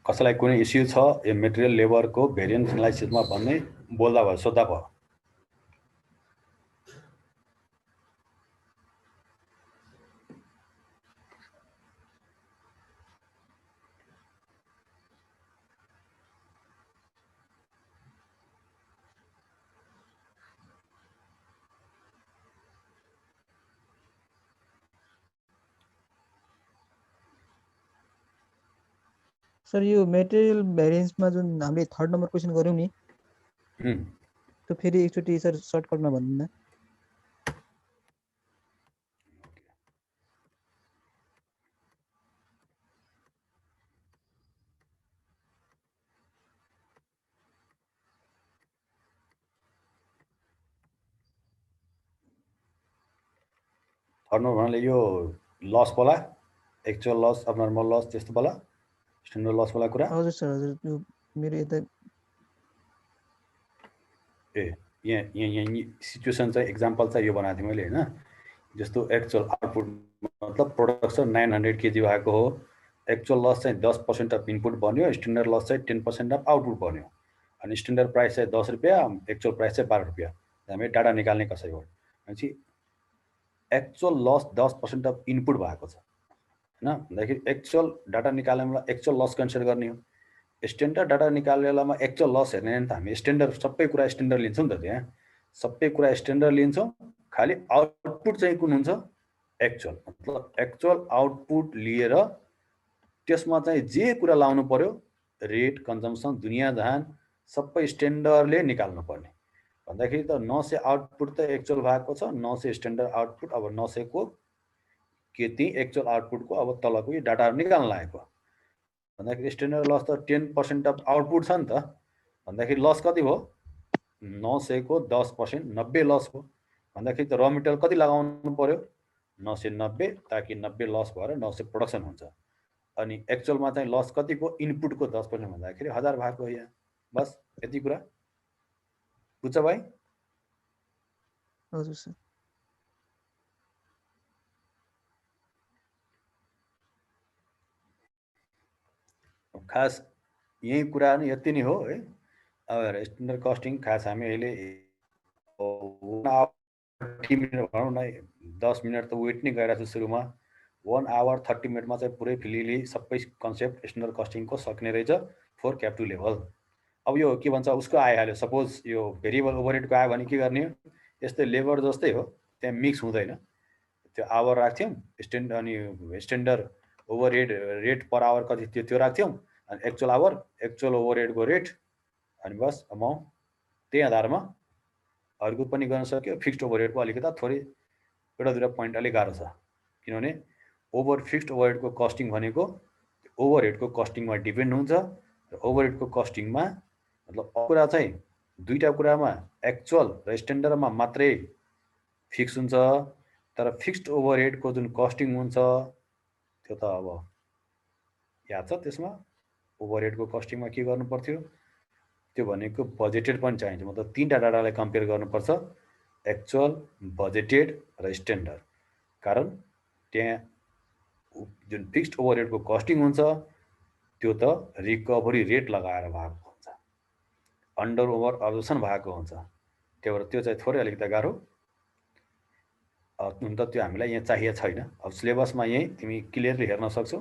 कसैलाई कुनै इस्यु छ यो मेटेरियल लेबरको भेरिएन्स एनालाइसिसमा भन्ने बोल्दा भयो, सोध्दा भयो। सर यो मेटेरियल भ्यारिएन्समा जुन हामीले 3rd नम्बर क्वेसन गर्यौं नि त्यो फेरि एकचोटि सर सर्टकटमा भन्दिनु। थर्ड भन्नाले यो लस वाला एक्चुअल लस अबनर्मल लस त्यस्तो वाला स्ट्यान्डर्ड लस वाला कुरा। हजुर सर हजुर त्यो मेरो यता यहाँ सिचुएसन चाहिँ एक्जाम्पल चाहिँ यो बनाएको थिएँ मैले हैन। जस्तो एक्चुअल आउटपुट मतलब प्रोडक्सन 900 केजी भएको हो, एक्चुअल लस चाहिँ 10% अफ इनपुट बन्यो, स्ट्यान्डर्ड लस चाहिँ 10% अफ आउटपुट बन्यो, अनि स्ट्यान्डर्ड प्राइस चाहिँ 10 रुपैयाँ, एक्चुअल प्राइस चाहिँ 12 रुपैयाँ। हामी डाटा निकाल्ने कसरी हो भनेपछि एक्चुअल लस 10% अफ इनपुट भएको छ हैन भन्दाखेरि एक्चुअल डाटा निकाल्ने बेला एक्चुअल लस कन्सिडर गर्ने हो। स्ट्यान्डर्ड डाटा निकाल्ने बेलामा एक्चुअल लस हेर्ने नि त हामी स्ट्यान्डर्ड सबै कुरा स्ट्यान्डर्ड लिन्छौँ नि त, त्यहाँ सबै कुरा स्ट्यान्डर्ड लिन्छौँ, खाली आउटपुट चाहिँ कुन हुन्छ एक्चुअल। मतलब एक्चुअल आउटपुट लिएर त्यसमा चाहिँ जे कुरा लाउनु पर्यो रेट कन्जम्सन दुनिया जहान सबै स्ट्यान्डर्डले निकाल्नु पर्ने भन्दाखेरि त 900 आउटपुट त एक्चुअल भएको छ, 900 स्ट्यान्डर्ड आउटपुट। अब 900 को के ती एक्चुअल आउटपुट को अब तलको यो डाटा निकाल्न लागेको भन्दाखेरि स्ट्यान्डर्ड लस त 10% अफ आउटपुट छ नि त भन्दाखेरि लस कति भयो 900 को 10% 90 लस भयो भन्दाखेरि त र मेटेरियल कति लगाउनु पर्यो 990 ताकि 90 लस भएर 900 प्रोडक्सन हुन्छ। अनि एक्चुअलमा चाहिँ लस कतिको इनपुटको 10% भन्दाखेरि 1000 भएको हो यहाँ। बस यति कुरा बुझ्छ भाइ? हजुर सर। खास यही कुरा नै यति नै हो है। अब स्ट्यान्डर्ड कस्टिङ खास हामी अहिले 1 मिनट भनौँ न 10 मिनट त वेट नै गरिरहेको छु सुरुमा 1 आवर 30 मिनटमा चाहिँ पुरै फिलिली सबै कन्सेप्ट स्ट्यान्डर्ड कस्टिङको सक्ने रहेछ फर क्याप 2 लेभल। अब यो के भन्छ उसको आइहाल्यो सपोज यो भेरिएबल ओभरहेडको आयो भने के गर्ने हो यस्तै लेबर जस्तै हो त्यहाँ मिक्स हुँदैन त्यो आवर राख्थ्यौँ standard overhead rate per hour कति त्यो राख्थ्यौँ अनि एक्चुअल आवर एक्चुअल ओभरहेडको रेट अनि बस अमाउन्ट त्यही आधारमा अर्को पनि गर्न सक्यो। फिक्स्ड ओभरहेडको अलिकता थोरै एउटा दुईवटा पोइन्ट अलिक गाह्रो छ किनभने फिक्स्ड ओभरहेडको कस्टिङ भनेको ओभरहेडको कस्टिङमा डिपेन्ड हुन्छ र ओभरहेडको कस्टिङमा मतलब कुरा चाहिँ दुईटा कुरामा एक्चुअल र स्ट्यान्डर्डमा मात्रै फिक्स हुन्छ तर फिक्स्ड ओभरहेडको जुन कस्टिङ हुन्छ त्यो त अब याद छ त्यसमा ओभरहेडको कस्टिङमा के गर्नु पर्थ्यो त्यो भनेको बजेटेड पनि चाहिन्छ मतलब तीनटा डाटालाई कम्पेयर गर्नुपर्छ एक्चुअल बजेटेड र स्ट्यान्डर्ड कारण त्यहाँ जुन फिक्स्ड ओभरहेडको कस्टिङ हुन्छ त्यो त रिकभरी रेट लगाएर भएको हुन्छ अन्डर ओभर अब्जर्भसन भएको हुन्छ त्यही भएर त्यो चाहिँ थोरै अलिकति गाह्रो हुन त त्यो हामीलाई यहाँ चाहिएको छैन। अब सिलेबसमा यही तिमी क्लियरली हेर्न सक्छौ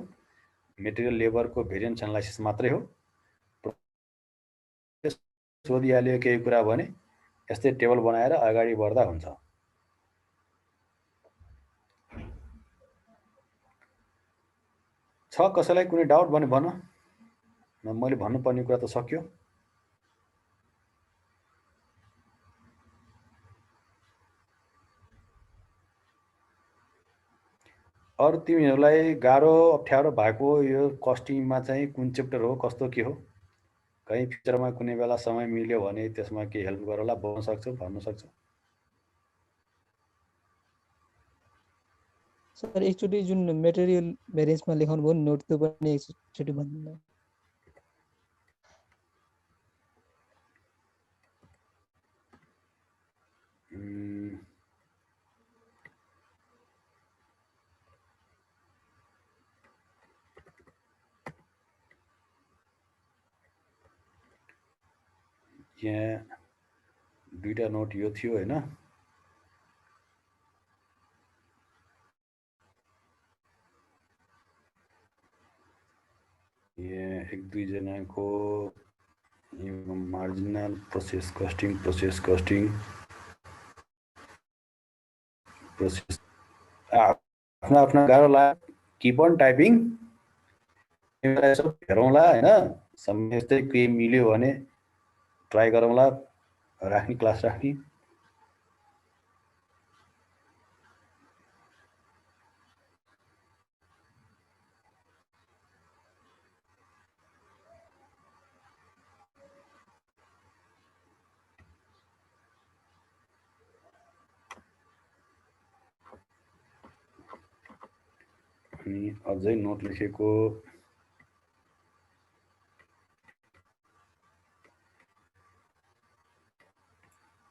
मेटेरियल लेबरको भेरिएन्स एनालाइसिस मात्रै हो सोधिहाल्यो केही कुरा भने यस्तै टेबल बनाएर अगाडि बढ्दा हुन्छ। छ कसैलाई कुनै डाउट भने भन मैले भन्नुपर्ने कुरा त सक्यो। अरू तिमीहरूलाई गाह्रो अप्ठ्यारो भएको यो कस्टिङमा चाहिँ कुन च्याप्टर हो कस्तो के हो कहीँ फ्युचरमा कुनै बेला समय मिल्यो भने त्यसमा के हेल्प गरौँला बोल्न सक्छौ भन्न सक्छौ। सर एकचोटि जुन मेटेरियल भ्यारिएन्समा लेखाउनु भयो नोट त्यो पनि एकचोटि भन्नु। यहाँ दुईटा नोट यो थियो हैन यहाँ एक दुई जनाको मार्जिनल प्रोसेस कस्टिङ प्रोसेस आफ्ना गाह्रो लाग्यो किप अन टाइपिङ यसो हेरौँला हैन, समय यस्तै केही मिल्यो भने ट्राई गरौँला, राख्ने क्लास राख्ने। अनि अझै नोट लेखेको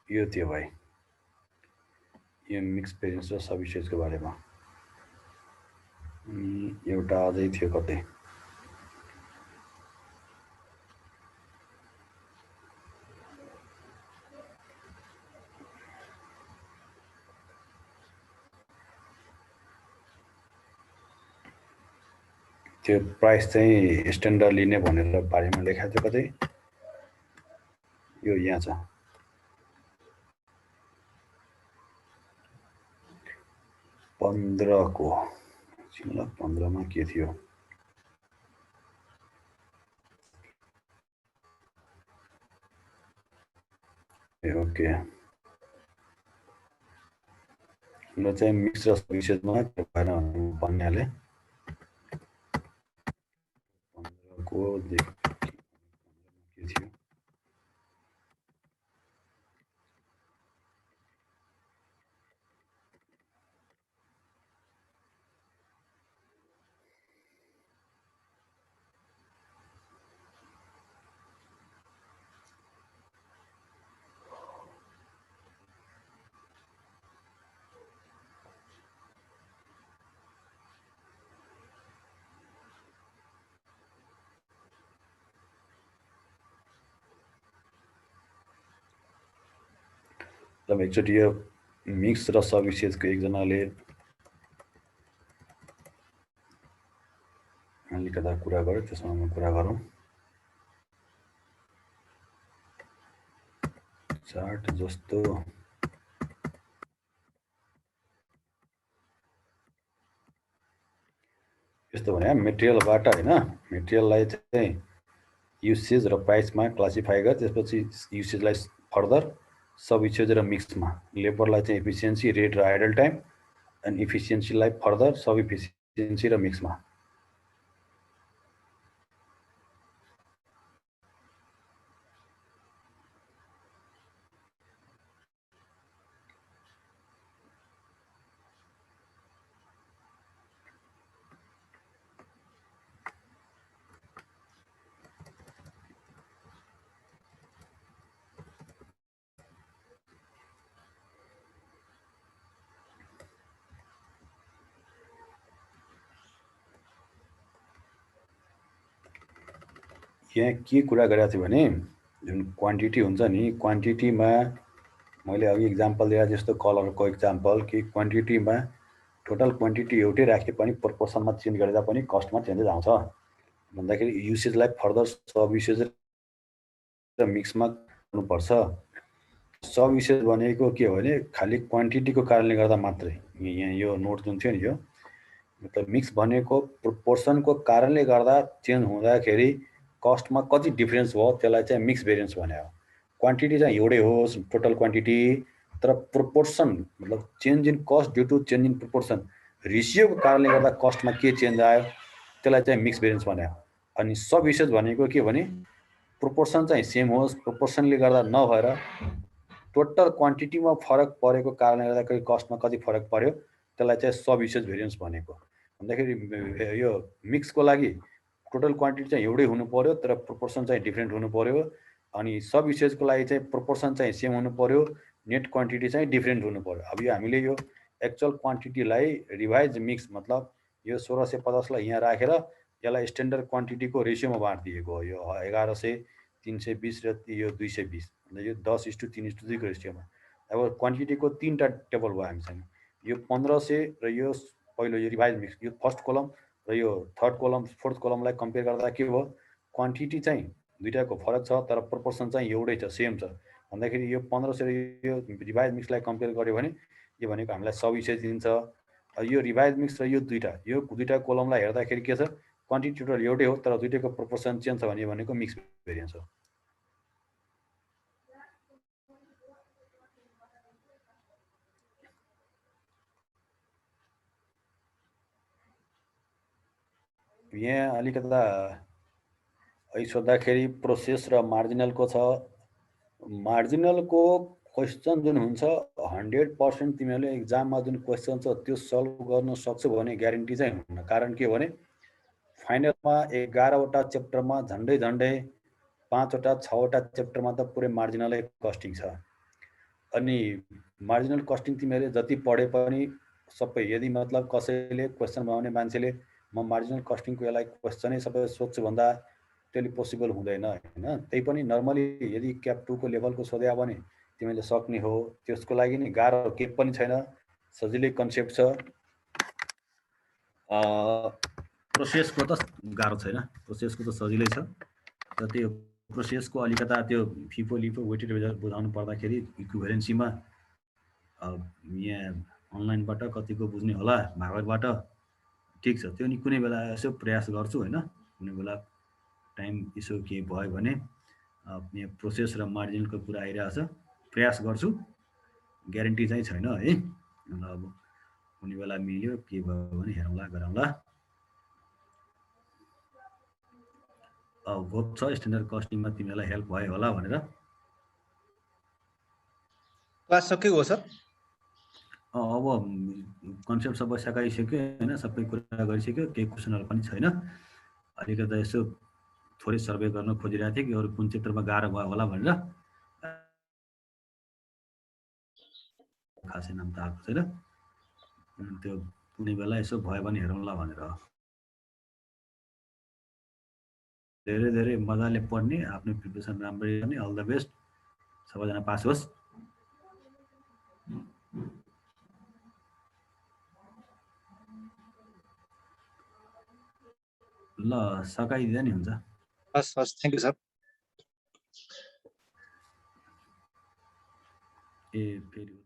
यो थियो भाइ, यो मिक्स पेरेन्ट्स र सबिसेजको बारेमा। अनि एउटा अझै थियो कतै, त्यो प्राइस चाहिँ स्ट्यान्डर्ड लिने भनेर बारेमा लेखाएको थियो कतै, यो यहाँ छ। 15 को 15 मा के थियो, ओके। ल चाहिँ मिक्स र सबिसेजमा के भएन भन्नेले 15 को के थियो, अब एकचोटि यो मिक्स र सबिसेजको एकजनाले अलिकता कुरा गर्यो, त्यसमा म कुरा गरौँ। चार्ट जस्तो यस्तो भने मेटेरियलबाट हैन, मेटेरियललाई चाहिँ युसेज र प्राइसमा क्लासिफाई गर, त्यसपछि युसेजलाई फर्दर सबिसेज र मिक्समा, लेबरलाई चाहिँ एफिसिएन्सी, रेट र आइडल टाइम, अनि इफिसिएन्सीलाई फर्दर सब इफिसिएन्सी र मिक्समा। यहाँ के कुरा गरेको थियो भने जुन क्वान्टिटी हुन्छ नि, क्वान्टिटीमा मैले अघि इक्जाम्पल दिए जस्तो कलरको इक्जाम्पल कि क्वान्टिटीमा टोटल क्वान्टिटी एउटै राखे पनि प्रोपोर्सनमा चेन्ज गरेर पनि कस्टमा चेन्जेस आउँछ भन्दाखेरि युसेजलाई फर्दर सब युसेज र मिक्समा गर्नुपर्छ। सब युसेज भनेको के हो भने खालि क्वान्टिटीको कारणले गर्दा मात्रै, यहाँ यो नोट जुन थियो नि, यो मतलब मिक्स भनेको प्रोपोर्सनको कारणले गर्दा चेन्ज हुँदाखेरि कस्टमा कति डिफरेन्स भयो त्यसलाई चाहिँ मिक्स भेरिएन्स भने हो। क्वान्टिटी चाहिँ एउटै होस् टोटल क्वान्टिटी, तर प्रोपोर्सन मतलब change in cost due to change in proportion, रेसियोको कारणले गर्दा कस्टमा के चेन्ज आयो त्यसलाई चाहिँ मिक्स भेरिएन्स भने हो। अनि सब युसेज भनेको के भने प्रोपोर्सन चाहिँ सेम होस्, प्रोपोर्सनले गर्दा नभएर टोटल क्वान्टिटीमा फरक परेको कारणले गर्दाखेरि कस्टमा कति फरक पर्यो त्यसलाई चाहिँ सब युसेज भेरिएन्स भनेको। भन्दाखेरि यो मिक्सको लागि टोटल क्वान्टिटी चाहिँ एउटै हुनु पर्यो तर प्रोपोर्सन चाहिँ डिफ्रेन्ट हुनु पर्यो, अनि सब युसेजको लागि चाहिँ प्रोपोर्सन चाहिँ सेम हुनु पर्यो, नेट क्वान्टिटी चाहिँ डिफ्रेन्ट हुनु पर्यो। अब यो हामीले यो एक्चुअल क्वान्टिटीलाई रिभाइज मिक्स मतलब यो 1650 लाई यहाँ राखेर यसलाई स्ट्यान्डर्ड क्वान्टिटीको रेसियोमा बाँडिदिएको हो। यो 1100, 320 र यो 220, यो 10:3:2 को रेसियोमा। अब क्वान्टिटीको 3टा टेबल भयो हामीसँग, यो 1500 र यो पहिलो यो रिभाइज मिक्स, यो फर्स्ट कलम र यो थर्ड कलम फोर्थ कलमलाई कम्पेयर गर्दा के भयो, क्वान्टिटी चाहिँ दुईटाको फरक छ तर प्रोपोर्सन चाहिँ एउटै छ, सेम छ। भन्दाखेरि यो 1500 र यो रिभाइज मिक्सलाई कम्पेयर गर्यो भने यो भनेको हामीलाई सब युसेज दिन्छ। यो रिभाइज मिक्स र यो दुईटा कलमलाई हेर्दाखेरि के छ, क्वान्टिटी टोटल एउटै हो तर दुईटैको प्रोपोर्सन चेन्ज छ भने भनेको मिक्स भेरिएन्स हो। यहाँ अलिकता सोद्धाखेरि प्रोसेस र मार्जिनलको छ। मार्जिनलको क्वेसन जुन हुन्छ 100% तिमीहरूले एक्जाममा जुन क्वेसन छ त्यो सल्भ गर्न सक्छौ भने ग्यारेन्टी चाहिँ हुन्न। कारण के हो भने फाइनलमा 11वटा च्याप्टरमा झन्डै 5वटा 6वटा च्याप्टरमा त पुरै मार्जिनलै कस्टिङ छ। अनि मार्जिनल कस्टिङ तिमीहरूले जति पढे पनि सबै यदि मतलब कसैले क्वेसन बनाउने मान्छेले म मार्जिनल कस्टिङको यसलाई क्वेसनै सबै सोध्छु भन्दा त्यसले पोसिबल हुँदैन हैन। त्यही पनि नर्मली यदि क्याप 2 को लेभलको सोध्या भने तिमीले सक्ने हो। त्यसको लागि नि गाह्रो केही पनि छैन, सजिलै कन्सेप्ट छ। प्रोसेसको त गाह्रो छैन, प्रोसेसको त सजिलै छ। र त्यो प्रोसेसको अलिकता त्यो फिफो लिफो वेटेड रिजल्ट बुझाउनु पर्दाखेरि इक्विभ्यालेन्सीमा यहाँ अनलाइनबाट कतिको बुझ्ने होला भागबाट ठिक छ। त्यो नि कुनै बेला यसो प्रयास गर्छु हैन, कुनै बेला टाइम यसो के भयो भने यहाँ प्रोसेस र मार्जिनलको कुरा आइरहेछ, प्रयास गर्छु। ग्यारेन्टी चाहिँ छैन है। अब कुनै बेला मिल्यो के भयो भने हेरौँला गरौँला। होप छ स्ट्यान्डर्ड कस्टिङमा तिमीहरूलाई हेल्प भयो होला भनेर। क्लास सकियो हो सर? अब कन्सेप्ट सबै सकाइसक्यो हैन, सबै कुरा गरिसक्यो, केही क्वेसनहरु पनि छैन। अलिकता यसो थोरै सर्वे गर्न खोजिरहेको थिएँ कि अरू कुन च्याप्टरमा गाह्रो भयो होला भनेर। खासै नाम त आएको छैन, त्यो कुनै बेला यसो भयो भने हेरौँला भनेर। धेरै धेरै मजाले पढ्ने, आफ्नो प्रिपरेसन राम्ररी गर्ने। अल द बेस्ट, सबैजना पास होस्। ल सकाइदिँदा नि हुन्छ। हस् हस्, थ्याङ्क यू सर। ए फेरि